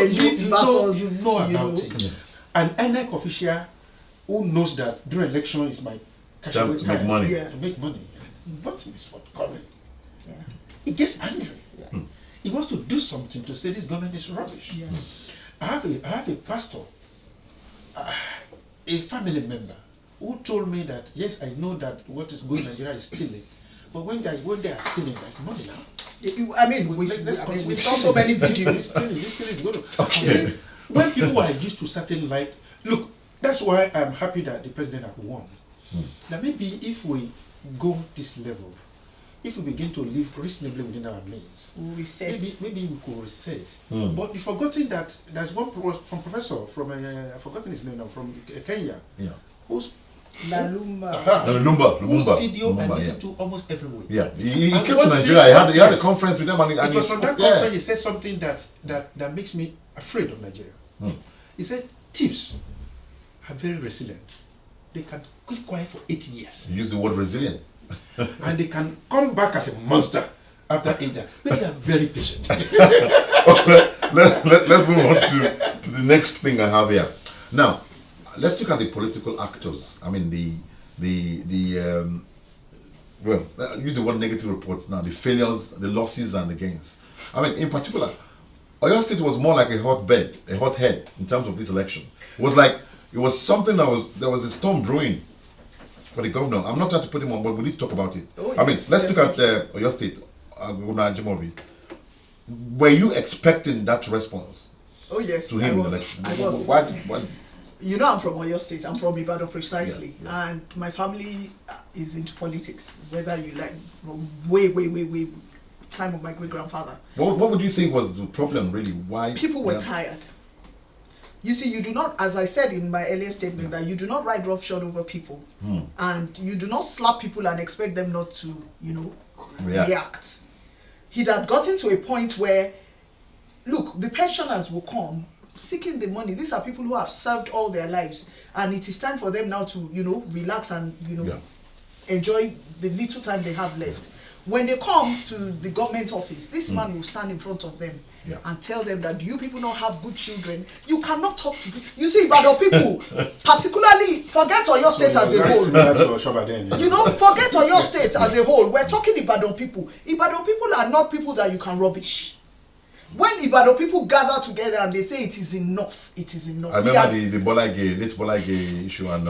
elite versus you know about it. An INEC official who knows that during election is my cash away to time make money. to make money. Nothing is forthcoming. Yeah. He gets angry. Yeah. He wants to do something to say this government is rubbish. Yeah. I have a pastor, a family member, who told me that yes, I know that what is going on in Nigeria is stealing, but when they are stealing, there's money now. I mean, we saw so many videos. Stealing is good. Okay. When people are used to certain look, that's why I'm happy that the president has won. Now maybe if we go this level, if we begin to live reasonably within our means, we'll reset. Maybe we could reset. But you've forgotten that there's one from professor from I've forgotten his name now, from Kenya. Yeah. Who's Lumumba. Whose video I listened to almost every week. Yeah, he came to Nigeria. He had a conference with them, and it was from that conference he said something that makes me afraid of Nigeria. He said thieves are very resilient. They can keep quiet for 8 years. He used the word resilient. And they can come back as a monster after 8 years. But they are very patient. Let's move on to the next thing I have here. Now, let's look at the political actors. I mean, use the word negative reports now, the failures, the losses, and the gains. I mean, in particular, Oyo State was more like a hothead in terms of this election. It was something there was a storm brewing for the governor. I'm not trying to put him on, but we need to talk about it. Oh, yes, I mean, let's look at Oyo State, Governor Ajimobi. Were you expecting that response? Oh yes, to him? I was. Why? You know, I'm from Oyo State. I'm from Ibadan precisely, yeah. and my family is into politics. Whether you like, from way time of my great grandfather. What would you think was the problem, really? Why people were tired? You see, you do not, as I said in my earlier statement, that you do not ride roughshod over people, and you do not slap people and expect them not to, react. He'd had gotten to a point where, look, the pensioners will come seeking the money. These are people who have served all their lives, and it is time for them now to, relax and, enjoy the little time they have left. When they come to the government office, this man will stand in front of them and tell them that, do you people not have good children? You cannot talk to people. You see, Ibadan people, particularly, forget Oyo State as a whole. Forget Oyo State as a whole. We're talking Ibadan people. Ibadan people are not people that you can rubbish. When Ibadan people gather together and they say it is enough, it is enough. I remember the late Bolage issue and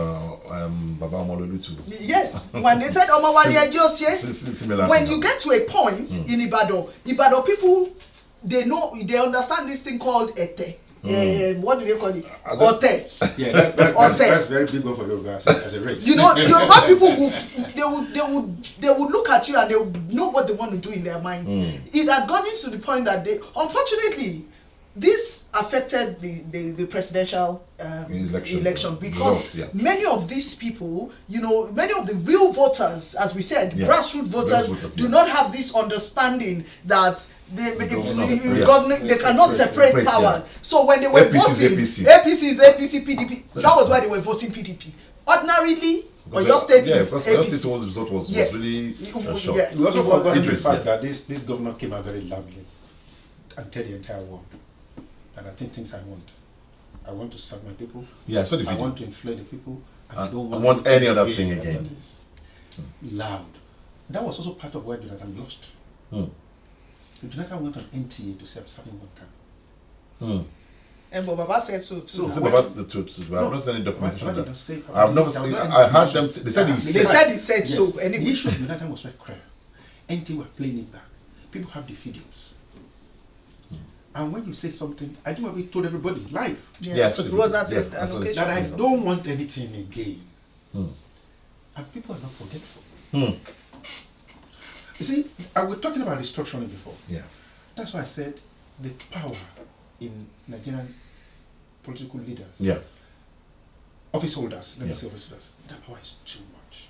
Baba Omololu too. Yes, when they said Omawali Ejosie, when you get to a point in Ibadan people, they understand this thing called ete. What do they call it? Ote. Yeah, that's very big one for Yoruba as a race. Yoruba people they would look at you and they would know what they want to do in their minds. It had gotten to the point that unfortunately, this affected the presidential election because many of these people, many of the real voters, as we said, grassroots voters, do not have this understanding that they cannot separate power. So when they were voting, APC, PDP, that was why they were voting PDP. Ordinarily, Oyo State is APC. Result was really short. Yes. We also forgot the fact that this governor came out very loudly and tell the entire world that I think things I want. I want to serve my people. Yeah, so I want to inflate the people. And I don't want any other thing again. Loud. That was also part of why Jonathan lost. Jonathan went on NTA to say I'm serving one time. And Baba said so too. So Baba said the truth. But I've not seen any documentation why of did that. they say- I've never seen. I heard them say, they said he They said. said Yes. so. Anyway. The issue of that time was very clear. NT were playing it back. People have the videos. And when you say something, I do what we told everybody live. Yeah, so it was at yeah, an that's what- occasion. That I don't want anything again. And people are not forgetful. You see, I was talking about restructuring before. Yeah. That's why I said the power in Nigerian political leaders, office holders, let me say office holders, that power is too much.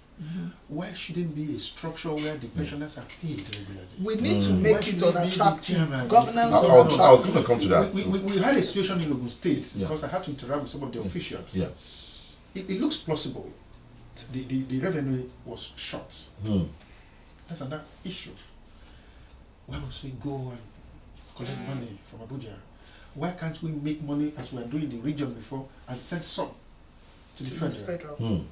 Why shouldn't be a structure where the pensioners are paid regularly? We need to make it unattractive. Governance I was unattractive. going to come to that. We had a situation in Ogun State Yeah. because I had to interact with some of the officials. Yeah. It looks plausible. The revenue was short. That's another issue. Why must we go and collect money from Abuja? Why can't we make money as we are doing in the region before and send some to the It's federal? federal.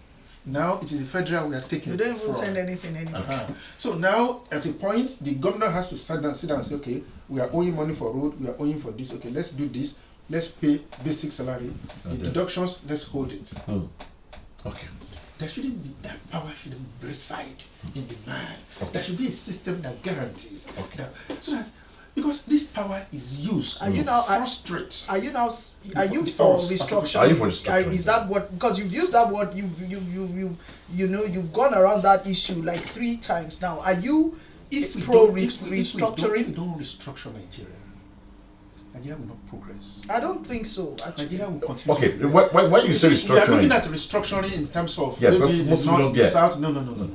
Now it is the federal we are taking. We don't even from. send anything anymore. So now at a point the governor has to sit down and say, okay, we are owing money for road, we are owing for this, okay, let's do this, let's pay basic salary, the deductions, let's hold it. Okay. There shouldn't be, that power shouldn't reside in the man. There should be a system that guarantees that, so that, because this power is used Are you to now- frustrate. Are you now? Are you The for us, restructuring? Are you for restructuring? Is that what? Because you've used that word. You know you've gone around that issue like 3 times now. Are you If we pro don't- if we restructuring? don't restructure Nigeria, Nigeria will not progress. I don't think so. Actually. Nigeria will continue. Okay. to When you say see, we are looking restructuring, at restructuring in terms of Yeah, maybe because the most people north, don't the get. south. No.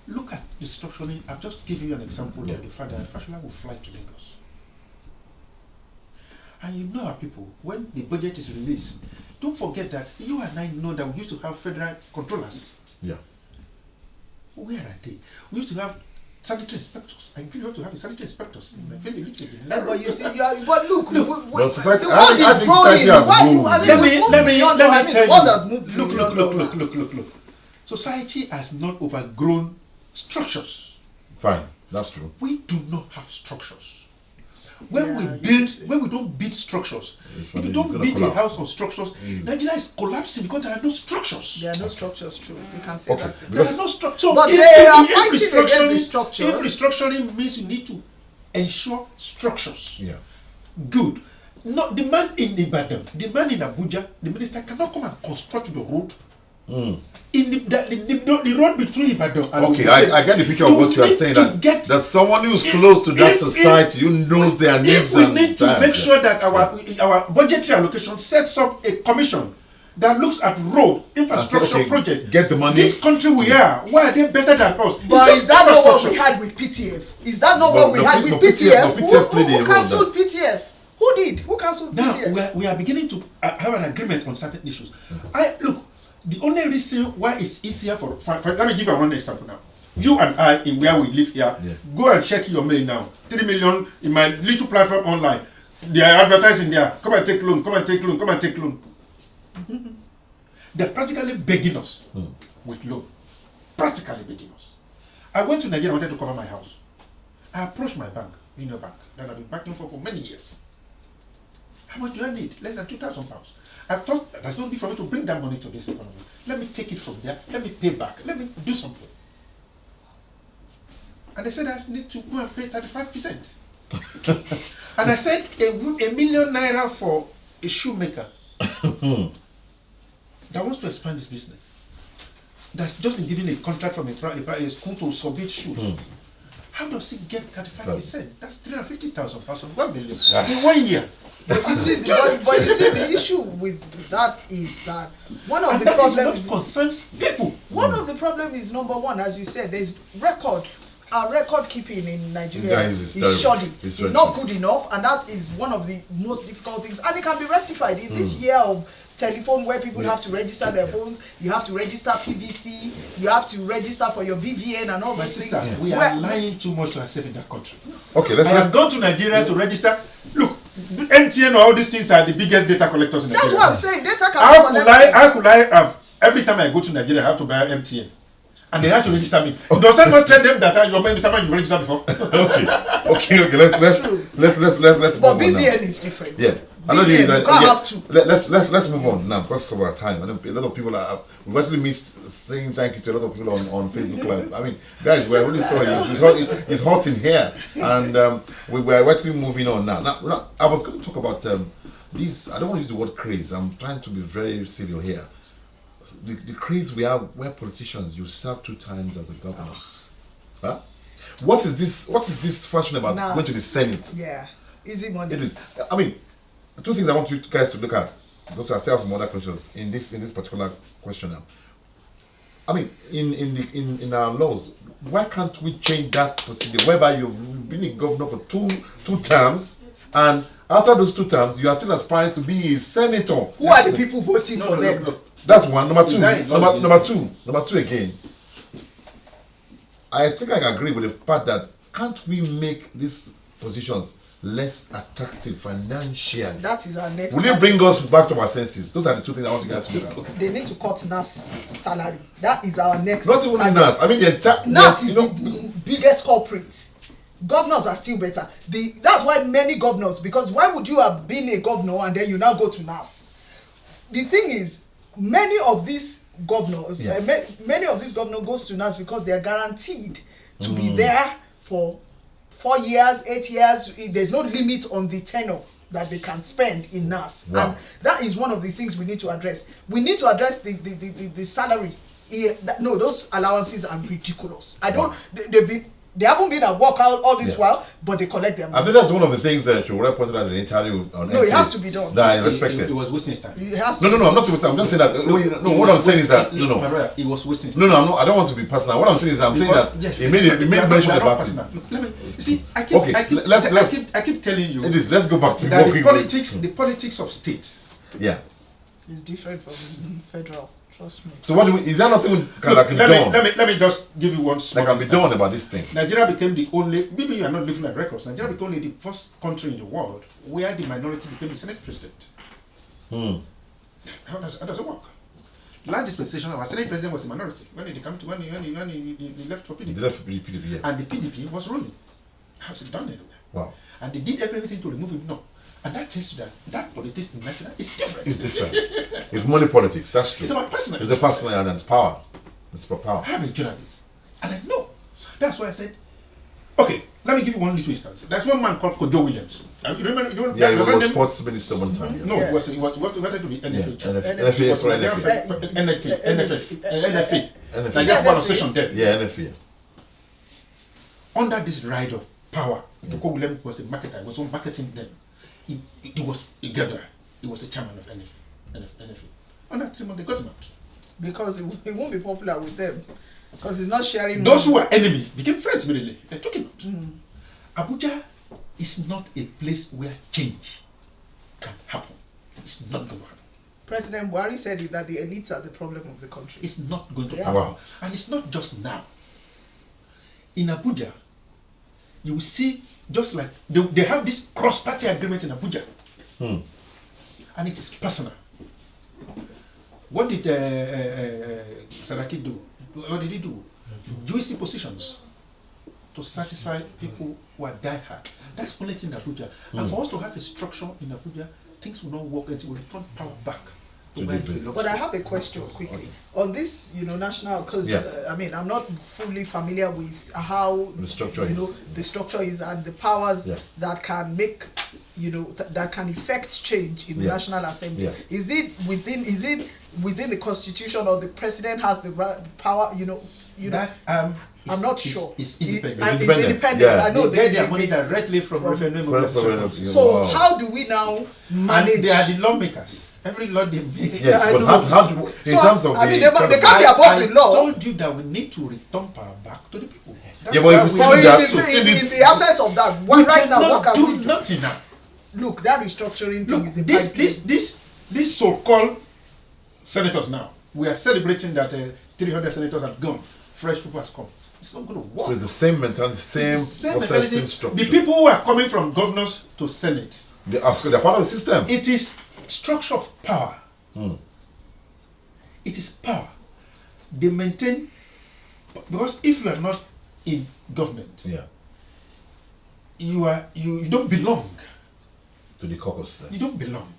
Look at restructuring. I've just given you an example of the fact that Fashola will fly to Lagos. And you know our people, when the budget is released, don't forget that you and I know that we used to have federal controllers. yeah. Where are they? We used to have sanitary inspectors. I agree, we have to have sanitary inspectors. I feel a little bit But you see, but look, But society- the I world think is society growing. has Why you? moved. I mean, Let we've moved me beyond tell that. I mean, you. what has moved beyond that? Look. Society has not overgrown structures. Fine. That's true. We do not have structures. Yeah, When we don't build structures, if It's you don't gonna build a collapse. house of structures, Nigeria is collapsing because there are no structures. There are no structures. True, you can say Okay. that. There are no structures. So But if- they if- are if fighting against restructuring- the structures. If restructuring means you need to ensure structures. Yeah. Good. No, the man in Ibadan, the man in Abuja, the minister cannot come and construct the road. In the road between Ibadan and Okay, Ogun I get the picture of what you are need saying. to That get- there's someone who's close to that if- society who knows their needs. If we and need to times, make yeah. sure that our budgetary allocation sets up a commission that looks at road infrastructure okay, project. get the money. This country we are, why are they better than us? But It's is just that not what we infrastructure. had with PTF? Is that not No, what we no, had no, with PTF PTF? no, PTF played a Who role cancelled PTF? Who did? Who cancelled Now PTF? we are beginning to have an agreement on certain issues. Look, the only reason why it's easier for let me give you one example now. You and I, in where we live here, go and check your mail now. 3 million in my little platform online. They are advertising there. Come and take loan. Come and take loan. Come and take loan. They're practically begging us with loan. Practically begging us. I went to Nigeria. I wanted to cover my house. I approached my bank, Union Bank, that I've been banking for many years. How much do I need? Less than £2,000. I thought there's no need for me to bring that money to this economy. Let me take it from there. Let me pay back. Let me do something. And they said I need to go and pay 35%. And I said £1 million for a shoemaker that wants to expand his business. That's just been given a contract from a school to submit shoes. How does he get 35%? That's 350,000 pounds, 1 million in 1 year. But you see, the issue with that is that one of And the that is problems. what concerns people. One of the problem is number one, as you said, there's record. Our record keeping in Nigeria Guys, is terrible. shoddy. It's It's not good enough, and that is one of the most difficult things. And it can be rectified in this year of telephone, where people have to register their phones. You have to register PVC. You have to register for your BVN and all My those sister, things. we are lying too much to ourselves in that country. Okay, I let's have gone to Nigeria to register. Look, MTN and all these things are the biggest data collectors in That's Nigeria. what I'm saying. Data can How be could collected. I have, every time I go to Nigeria, I have to buy MTN? and they had to register me. Does that not tell them that you're Mr. Man you registered before? okay. Let's But move on BVN now. is different. Yeah. BVN, you can't have two. Let's move on now because of our time. I know a lot of people we've actually missed saying thank you to a lot of people on Facebook Live. I mean, guys, we're really sorry. It's hot in here, and we're actually moving on now. Now, I was going to talk about this. I don't want to use the word craze. I'm trying to be very civil here. The craze we have where politicians you serve 2 times as a governor. Huh? What is this fashion about going to the Senate? Yeah, easy money. It is. I mean, 2 things I want you guys to look at. Because I still have some other questions in this particular question now. I mean, in our laws, why can't we change that procedure whereby you've been a governor for two terms, and after those 2 terms you are still aspiring to be a senator? Who are the people voting for them? No. That's one. Number two again. I think I agree with the fact that can't we make these positions less attractive financially? That is our next. Will you bring us back to our senses? Those are the 2 things I want you guys to look at. They need to cut NAS salary. That is our next. Not even target. NAS. I mean the entire NAS is the biggest culprit. Governors are still better. That's why many governors, because why would you have been a governor and then you now go to NAS? The thing is, many of these governors, many of these governors goes to NAS because they are guaranteed to be there for 4 years, 8 years. There's no limit on the tenure that they can spend in NAS. Wow. And that is one of the things we need to address. We need to address the salary. No, those allowances are ridiculous. They haven't been at work all this while, but they collect them. I think that's one of the things that you were pointed out in the interview on No, it has to be done. That I respect it. It was wasting time. It has to No, I'm not saying I'm just saying that. No, what I'm saying is that It was wasting time. No, I'm not. I don't want to be personal. What I'm saying is I'm saying that he made mention about it. Look, let me see. I keep telling you. It is. Let's go back to that what the politics of states. Yeah. It's different from federal. Trust me. So is there nothing that can be done? Let me just give you one small that can be instance. done about this thing? Nigeria became the only, maybe you are not looking at records, Nigeria became only the first country in the world where the minority became the Senate president. How does it work? Last dispensation, our Senate president was a minority when he left for PDP. He left for PDP, yeah. And the PDP was ruling. How's it done anywhere? Wow. And they did everything to remove him. No. And that tells you that politics in Nigeria is different. It's different. It's money politics. That's true. It's about personal. It's a personal and it's power. It's for power. I'm a journalist. And I know. That's why I said, okay, let me give you one little instance. There's one man called Kojo Williams. You remember? Yeah, he was sports minister one time. Yeah. No, he was wanted to be NFA. NFA, sorry, NFA. Nigeria Football Association then. Yeah, NFA. Under this ride of power, Kojo Williams was a marketer. He was on marketing then. He was a gatherer. He was the chairman of NFA. Under 3 months, they got him out. Because it won't be popular with them. Because he's not sharing. Those who were enemy became friends immediately. They took him out. Abuja is not a place where change can happen. It's not going to happen. President Buhari said that the elites are the problem of the country. It's not going to Yeah. happen. Wow. And it's not just now. In Abuja, you will see, just like they have this cross-party agreement in Abuja, and it is personal. What did Saraki do? What did he do? Juicy positions to satisfy people who are diehard. That's only thing in Abuja. And for us to have a structure in Abuja, things will not work until we return power back. But I have a question quickly on this, national, because I mean, I'm not fully familiar with how the structure is. The structure is and the powers that can make, that can effect change in the National Assembly. Yeah. Is it within the Constitution, or the president has the power? That I'm not sure. It's independent. It's independent. Yeah. I know they they get their money directly from referendum. So how do we now manage? And they are the lawmakers. Every law they make. Yes, but how do in terms of they can't be above the law. I told you that we need to return power back to the people. But if in the absence of that, right now, what can we do? Nothing now. Look, that restructuring thing is a this so-called senators now. We are celebrating that 300 senators have gone. Fresh people have come. It's not going to work. So it's the same mentality, same process, same structure. The people who are coming from governors to Senate, they're part of the system. it is structure of power. It is power. They maintain Because if you are not in government, you don't belong to the caucus. You don't belong.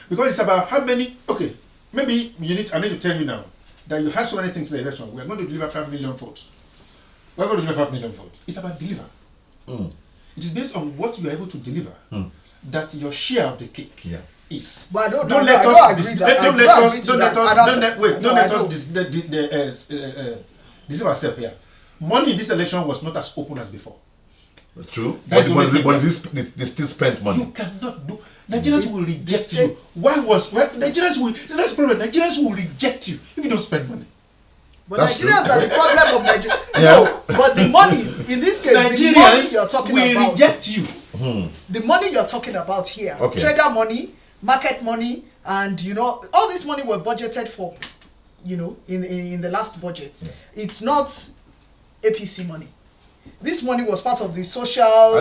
Because it's about how many. Okay, maybe I need to tell you now that you had so many things in the election. We are going to deliver 5 million votes. We're going to deliver 5 million votes. It's about deliver. It is based on what you are able to deliver that your share of the cake is. But don't let us deceive ourselves here. Money in this election was not as open as before. True. But they still spent money. You cannot do. Nigerians will reject you. Nigerians will reject you if you don't spend money. But Nigerians are the problem of Nigeria. No, but the money, in this case, the money you're talking about. will reject you. The money you're talking about here, trader money, market money, and all this money were budgeted for, in the last budget. It's not APC money. This money was part of the social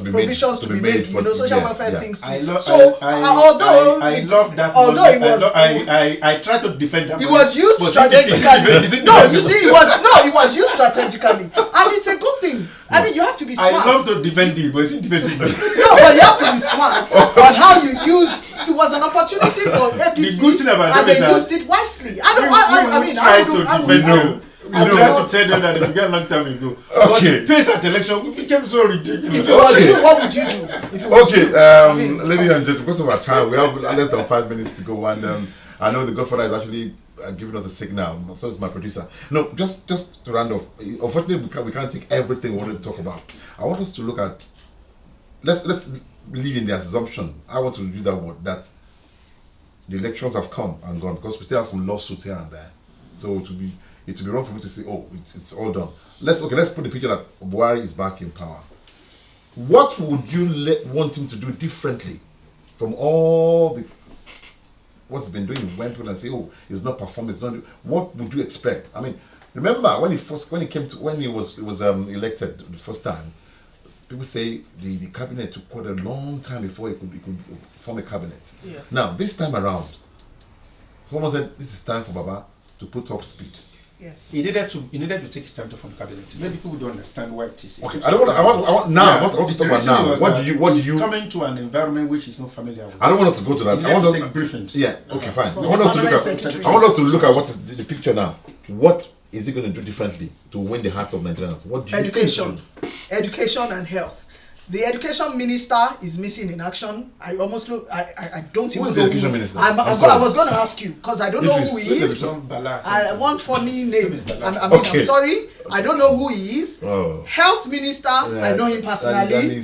provisions to be made for social welfare things. I love that. Although it was, I try to defend that. It was used strategically. It was used strategically, and it's a good thing. I mean, you have to be smart. I love to defend it, but it's defensive. No, but you have to be smart on how you use. It was an opportunity for APC, the good thing about and they used it wisely. I try to tell them that it began a long time ago. But the pace at election became so ridiculous. If it was you, what would you do? Ladies and gentlemen, because of our time, we have less than 5 minutes to go, and I know the Godfather is actually giving us a signal. So is my producer. No, just to round off. Unfortunately, we can't take everything we wanted to talk about. I want us to look at. Let's believe in the assumption. I want to use that word that the elections have come and gone because we still have some lawsuits here and there. So it would be wrong for me to say, oh, it's all done. Let's put the picture that Buhari is back in power. What would you want him to do differently from all the what's he been doing? He went and say, oh, he's not performing. He's not. What would you expect? I mean, remember when he was elected the first time. People say the cabinet took quite a long time before he could form a cabinet. Yeah. Now this time around, someone said this is time for Baba to put up speed. Yes. He needed to take his time to form cabinet. Many people don't understand why it is. Okay, I want to talk about now. What do you coming to an environment which is not familiar with? I don't want us to go to that. I want us to take briefings. Yeah. Okay, fine. I want us to look at what is the picture now. What is he going to do differently to win the hearts of Nigerians? What do you think? Education and health. The education minister is missing in action. I don't even know. Who is the education minister? I was going to ask you because I don't know who he is. One funny name. I'm sorry. I don't know who he is. Oh. Health minister. I know him personally.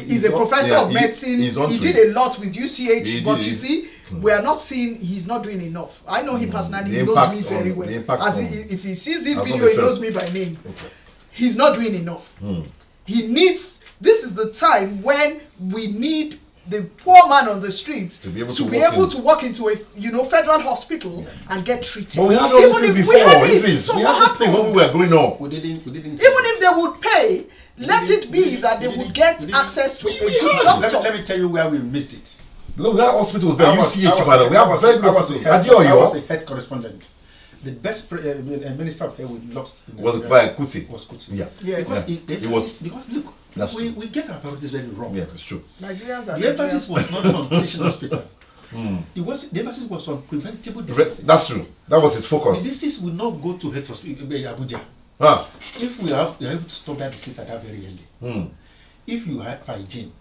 He's a professor of medicine. He did a lot with UCH, but you see, we are not seeing. He's not doing enough. I know him personally. He knows me very well. If he sees this video, he knows me by name. Okay. He's not doing enough. This is the time when we need the poor man on the streets to be able to walk into a federal hospital and get treated. But we had all these things before. We had this thing when we were growing up. We didn't. Even if they would pay, let it be that they would get access to a good doctor. Let me tell you where we missed it. Because we had hospitals there. UCH, we have very good hospitals. I was a health correspondent. The best minister of health we lost was Kuti. Yeah. Yes. Because look, we get our priorities very wrong. Yeah, it's true. Nigerians are the emphasis was not on teaching hospital. The emphasis was on preventable diseases. That's true. That was his focus. The disease will not go to health hospital in Abuja. If we are able to stop that disease at that very early. If you have hygiene,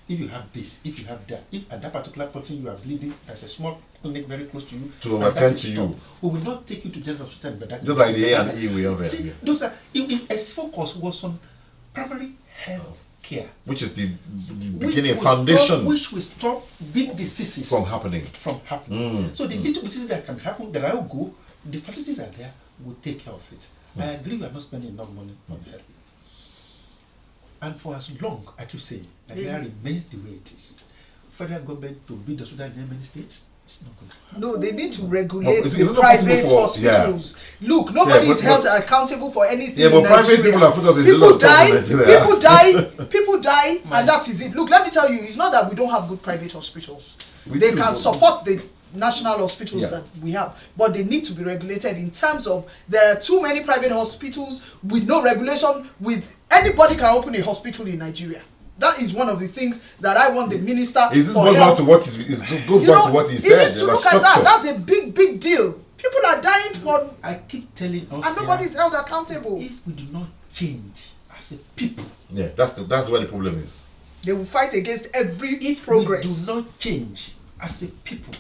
if you have this, if you have that, if at that particular person you are bleeding, there's a small clinic very close to you to attend to you. We will not take you to general hospital, but that just like the A and E we have here. Those are if a focus was on primary health care, which is the beginning foundation, which will stop big diseases from happening. So the little diseases that can happen, that I will go, the facilities are there, will take care of it. I agree we are not spending enough money on health. And for as long, I keep saying, Nigeria remains the way it is. Federal government to build the hospital in many states, it's not good. No, they need to regulate the private hospitals. Yeah. Look, nobody is held accountable for anything. Yeah, but private people have put us in people die, people die, and that is it. Look, let me tell you, it's not that we don't have good private hospitals. They can support the national hospitals that we have, but they need to be regulated in terms of there are too many private hospitals with no regulation. With anybody can open a hospital in Nigeria. That is one of the things that I want the minister. Is this goes back to what he said? He needs to look at that. That's a big deal. People are dying for. I keep telling us, and nobody is held accountable. If we do not change as a people, that's where the problem is. They will fight against every progress. We do not change as a people.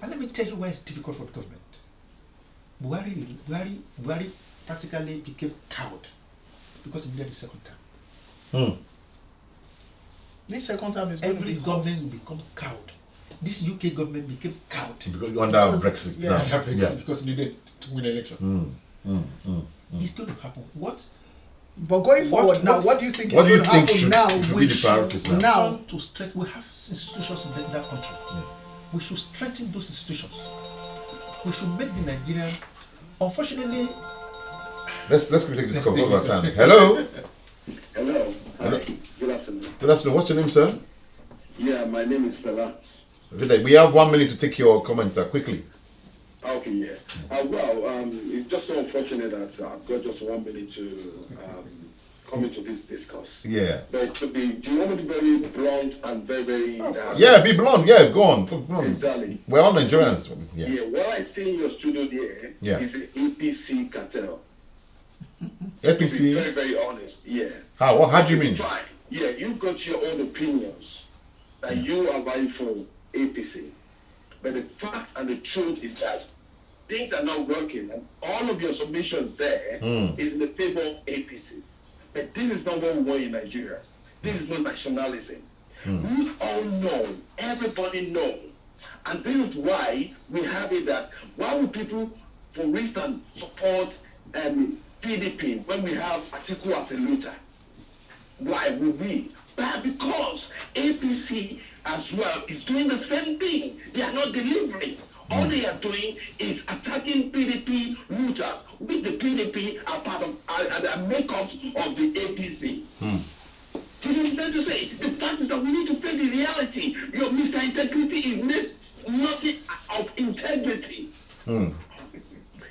And let me tell you why it's difficult for the government. Buhari practically became cowed because he needed the second term. This second term is every government become cowed. This UK government became cowed. Because under Brexit. Because he needed to win an election. It's going to happen. What? But going forward now, what do you think is going to happen now? Should be the priorities now? Now to strengthen, we have institutions in that country. We should strengthen those institutions. We should make the Nigerian. Unfortunately, let's take this call over time. Hello. Hello. Hi. Good afternoon. Good afternoon. What's your name, sir? Yeah, my name is Fela. We have 1 minute to take your comments quickly. Okay, yeah. It's just so unfortunate that I've got just 1 minute to come into this discourse. Yeah. But do you want me to be very blunt and very... be blunt. Yeah, go on. Blunt. Exactly. We're all Nigerians. Yeah, what I see in your studio there is an APC cartel. APC? To be very, very honest, yeah. How do you mean? Fine. Yeah, you've got your own opinions that you are vying for APC. But the fact and the truth is that things are not working, and all of your submissions there is in the favor of APC. But this is not what we want in Nigeria. This is not nationalism. We all know, everybody knows, and this is why we have it that why would people, for instance, support PDP when we have Atiku as a leader? Why would we? But because APC as well is doing the same thing. They are not delivering. All they are doing is attacking PDP looters, which the PDP are part of, the makeups of the APC. Do you understand to say? The fact is that we need to face the reality. Your Mr. Integrity is nothing of integrity. You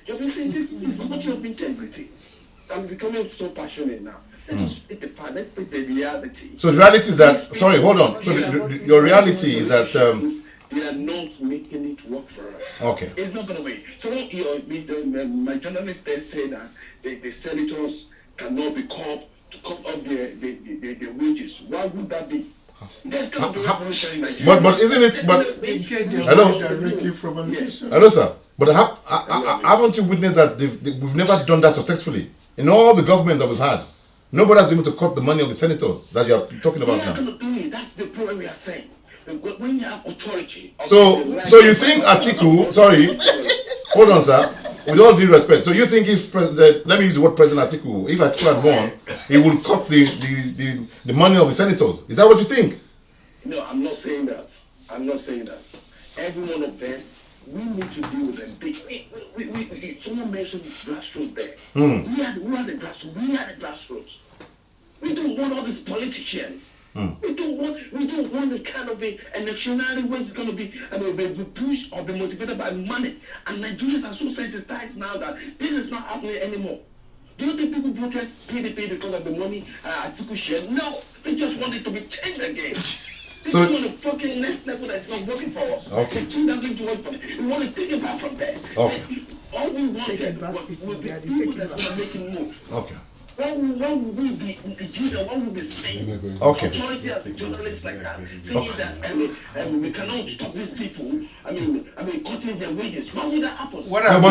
see, this is not your integrity. I'm becoming so passionate now. Let's face the fact, let's face the reality. So the reality is that, sorry, hold on. So your reality is that... they are not making it work for us. Okay. It's not going to work. So my journalist there say that the senators cannot be called to cut off their wages. Why would that be? There's going to be revolution in Nigeria. But isn't it... But, they get their hello? directly from a nation. Hello, sir. But haven't you witnessed that we've never done that successfully? In all the governments that we've had, nobody has been able to cut the money of the senators that you are talking about now. Going to do it. That's the problem we are saying. When you have authority... So you think Atiku... Sorry. Hold on, sir. With all due respect. So you think if President... Let me use the word President Atiku. If Atiku had won, he would cut the money of the senators. Is that what you think? No, I'm not saying that. I'm not saying that. Every one of them, we need to deal with them. Someone mentioned grassroots there. We are the grassroots. We are the grassroots. We don't want all these politicians. We don't want the kind of an electionary where it's going to be pushed or be motivated by money. And Nigerians are so sensitized now that this is not happening anymore. Do you think people voted PDP because of the money Atiku shared? No, they just want it to be changed again. This is on the fucking next level that's not working for us. Okay. The team that's going to work for them. We want to take it back from there. Okay. All we wanted was the people that's going to make it move. Okay. What would we be in Nigeria? What would we say? Okay. Authority as a journalist like that, saying that we cannot stop these people. Cutting their wages. Why would that happen? What I've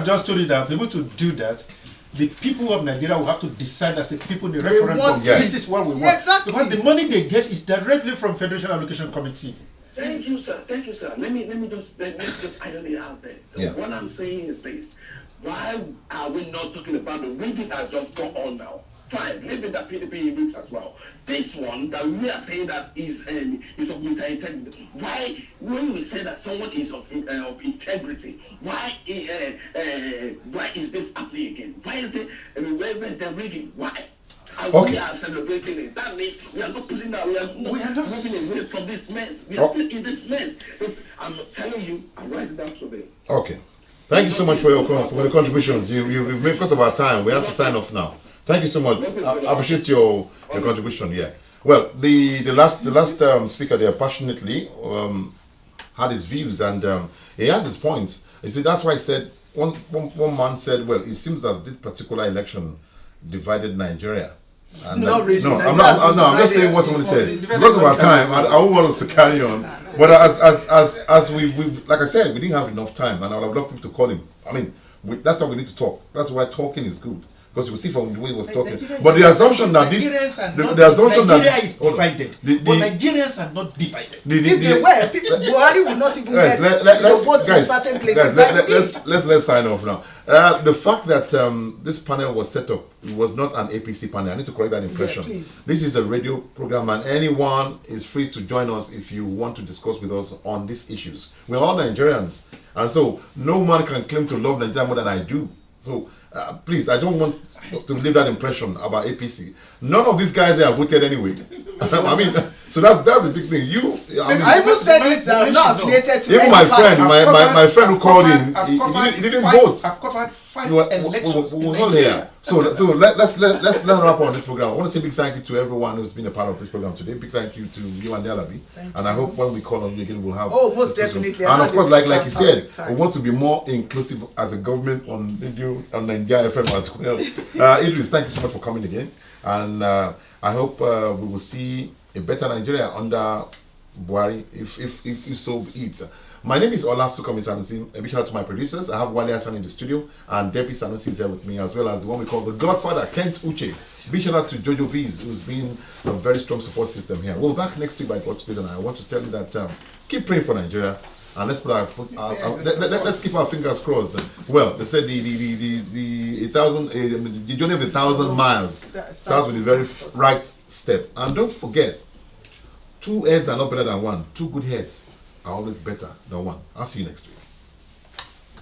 just told you that to be able to do that, the people of Nigeria will have to decide as a people in the referendum. This is what we want. Exactly. Because the money they get is directly from Federation Allocation Committee. Thank you, sir. Thank you, sir. Let me just iron it out there. So what I'm saying is this. Why are we not talking about the rigging has just gone on now? Fine, maybe the PDP rigs as well. This one that we are saying that is of integrity. Why, when we say that someone is of integrity, why is this happening again? Why is it? Where is the rigging? Why? And Okay. we are celebrating it. That means we are not pulling out, we are not moving away from this mess. We are still in this mess. I'm telling you, I'm writing down today. Okay. Thank you so much for the contributions. You've made, because of our time, we have to sign off now. Thank you so much. I appreciate your contribution. Yeah. Well, the last speaker there passionately had his views, and he has his points. You see, that's why I said one man said, well, it seems that this particular election divided Nigeria. And Not really. No, I'm just saying what somebody said. Because of our time, I don't want us to carry on. But as we've like I said, we didn't have enough time, and I would have loved people to call him. I mean, that's why we need to talk. That's why talking is good. Because you will see from the way he was talking. But the assumption that this, the assumption that Nigeria is divided, but Nigerians are not divided. If they were, Buhari would not even get votes in certain places. Let's sign off now. The fact that this panel was set up, it was not an APC panel. I need to correct that impression. Yeah, please. This is a radio program, and anyone is free to join us if you want to discuss with us on these issues. We're all Nigerians, and so no man can claim to love Nigeria more than I do. So please, I don't want to leave that impression about APC. None of these guys have voted anyway. I mean, so that's the big thing. I even said it that I'm not affiliated to even any my party. friend, my friend who called in, he didn't vote. I've covered 5 We're elections in all Nigeria. here. So let's wrap on this program. I want to say a big thank you to everyone who's been a part of this program today. Big thank you to you and Alabi. And I hope when we call on you again, we'll have. Oh, most definitely. And of course, like you said, time. we want to be more inclusive as a government on radio and NAIJA FM as well. Idris, thank you so much for coming again. And I hope we will see a better Nigeria under Buhari, if so be it. My name is Ola Sukomi Sanusi. A big shout out to my producers. I have Wale Hassan in the studio, and Debbie Sanusi is here with me, as well as the one we call the Godfather, Kent Uche. Big shout out to Jojovizi, who's been a very strong support system here. We'll be back next week by God's grace, and I want to tell you that keep praying for Nigeria, and let's put let's keep our fingers crossed. Well, they said the journey of 1,000 miles starts with the very right step, and don't forget, 2 heads are not better than one. 2 good heads are always better than one. I'll see you next week.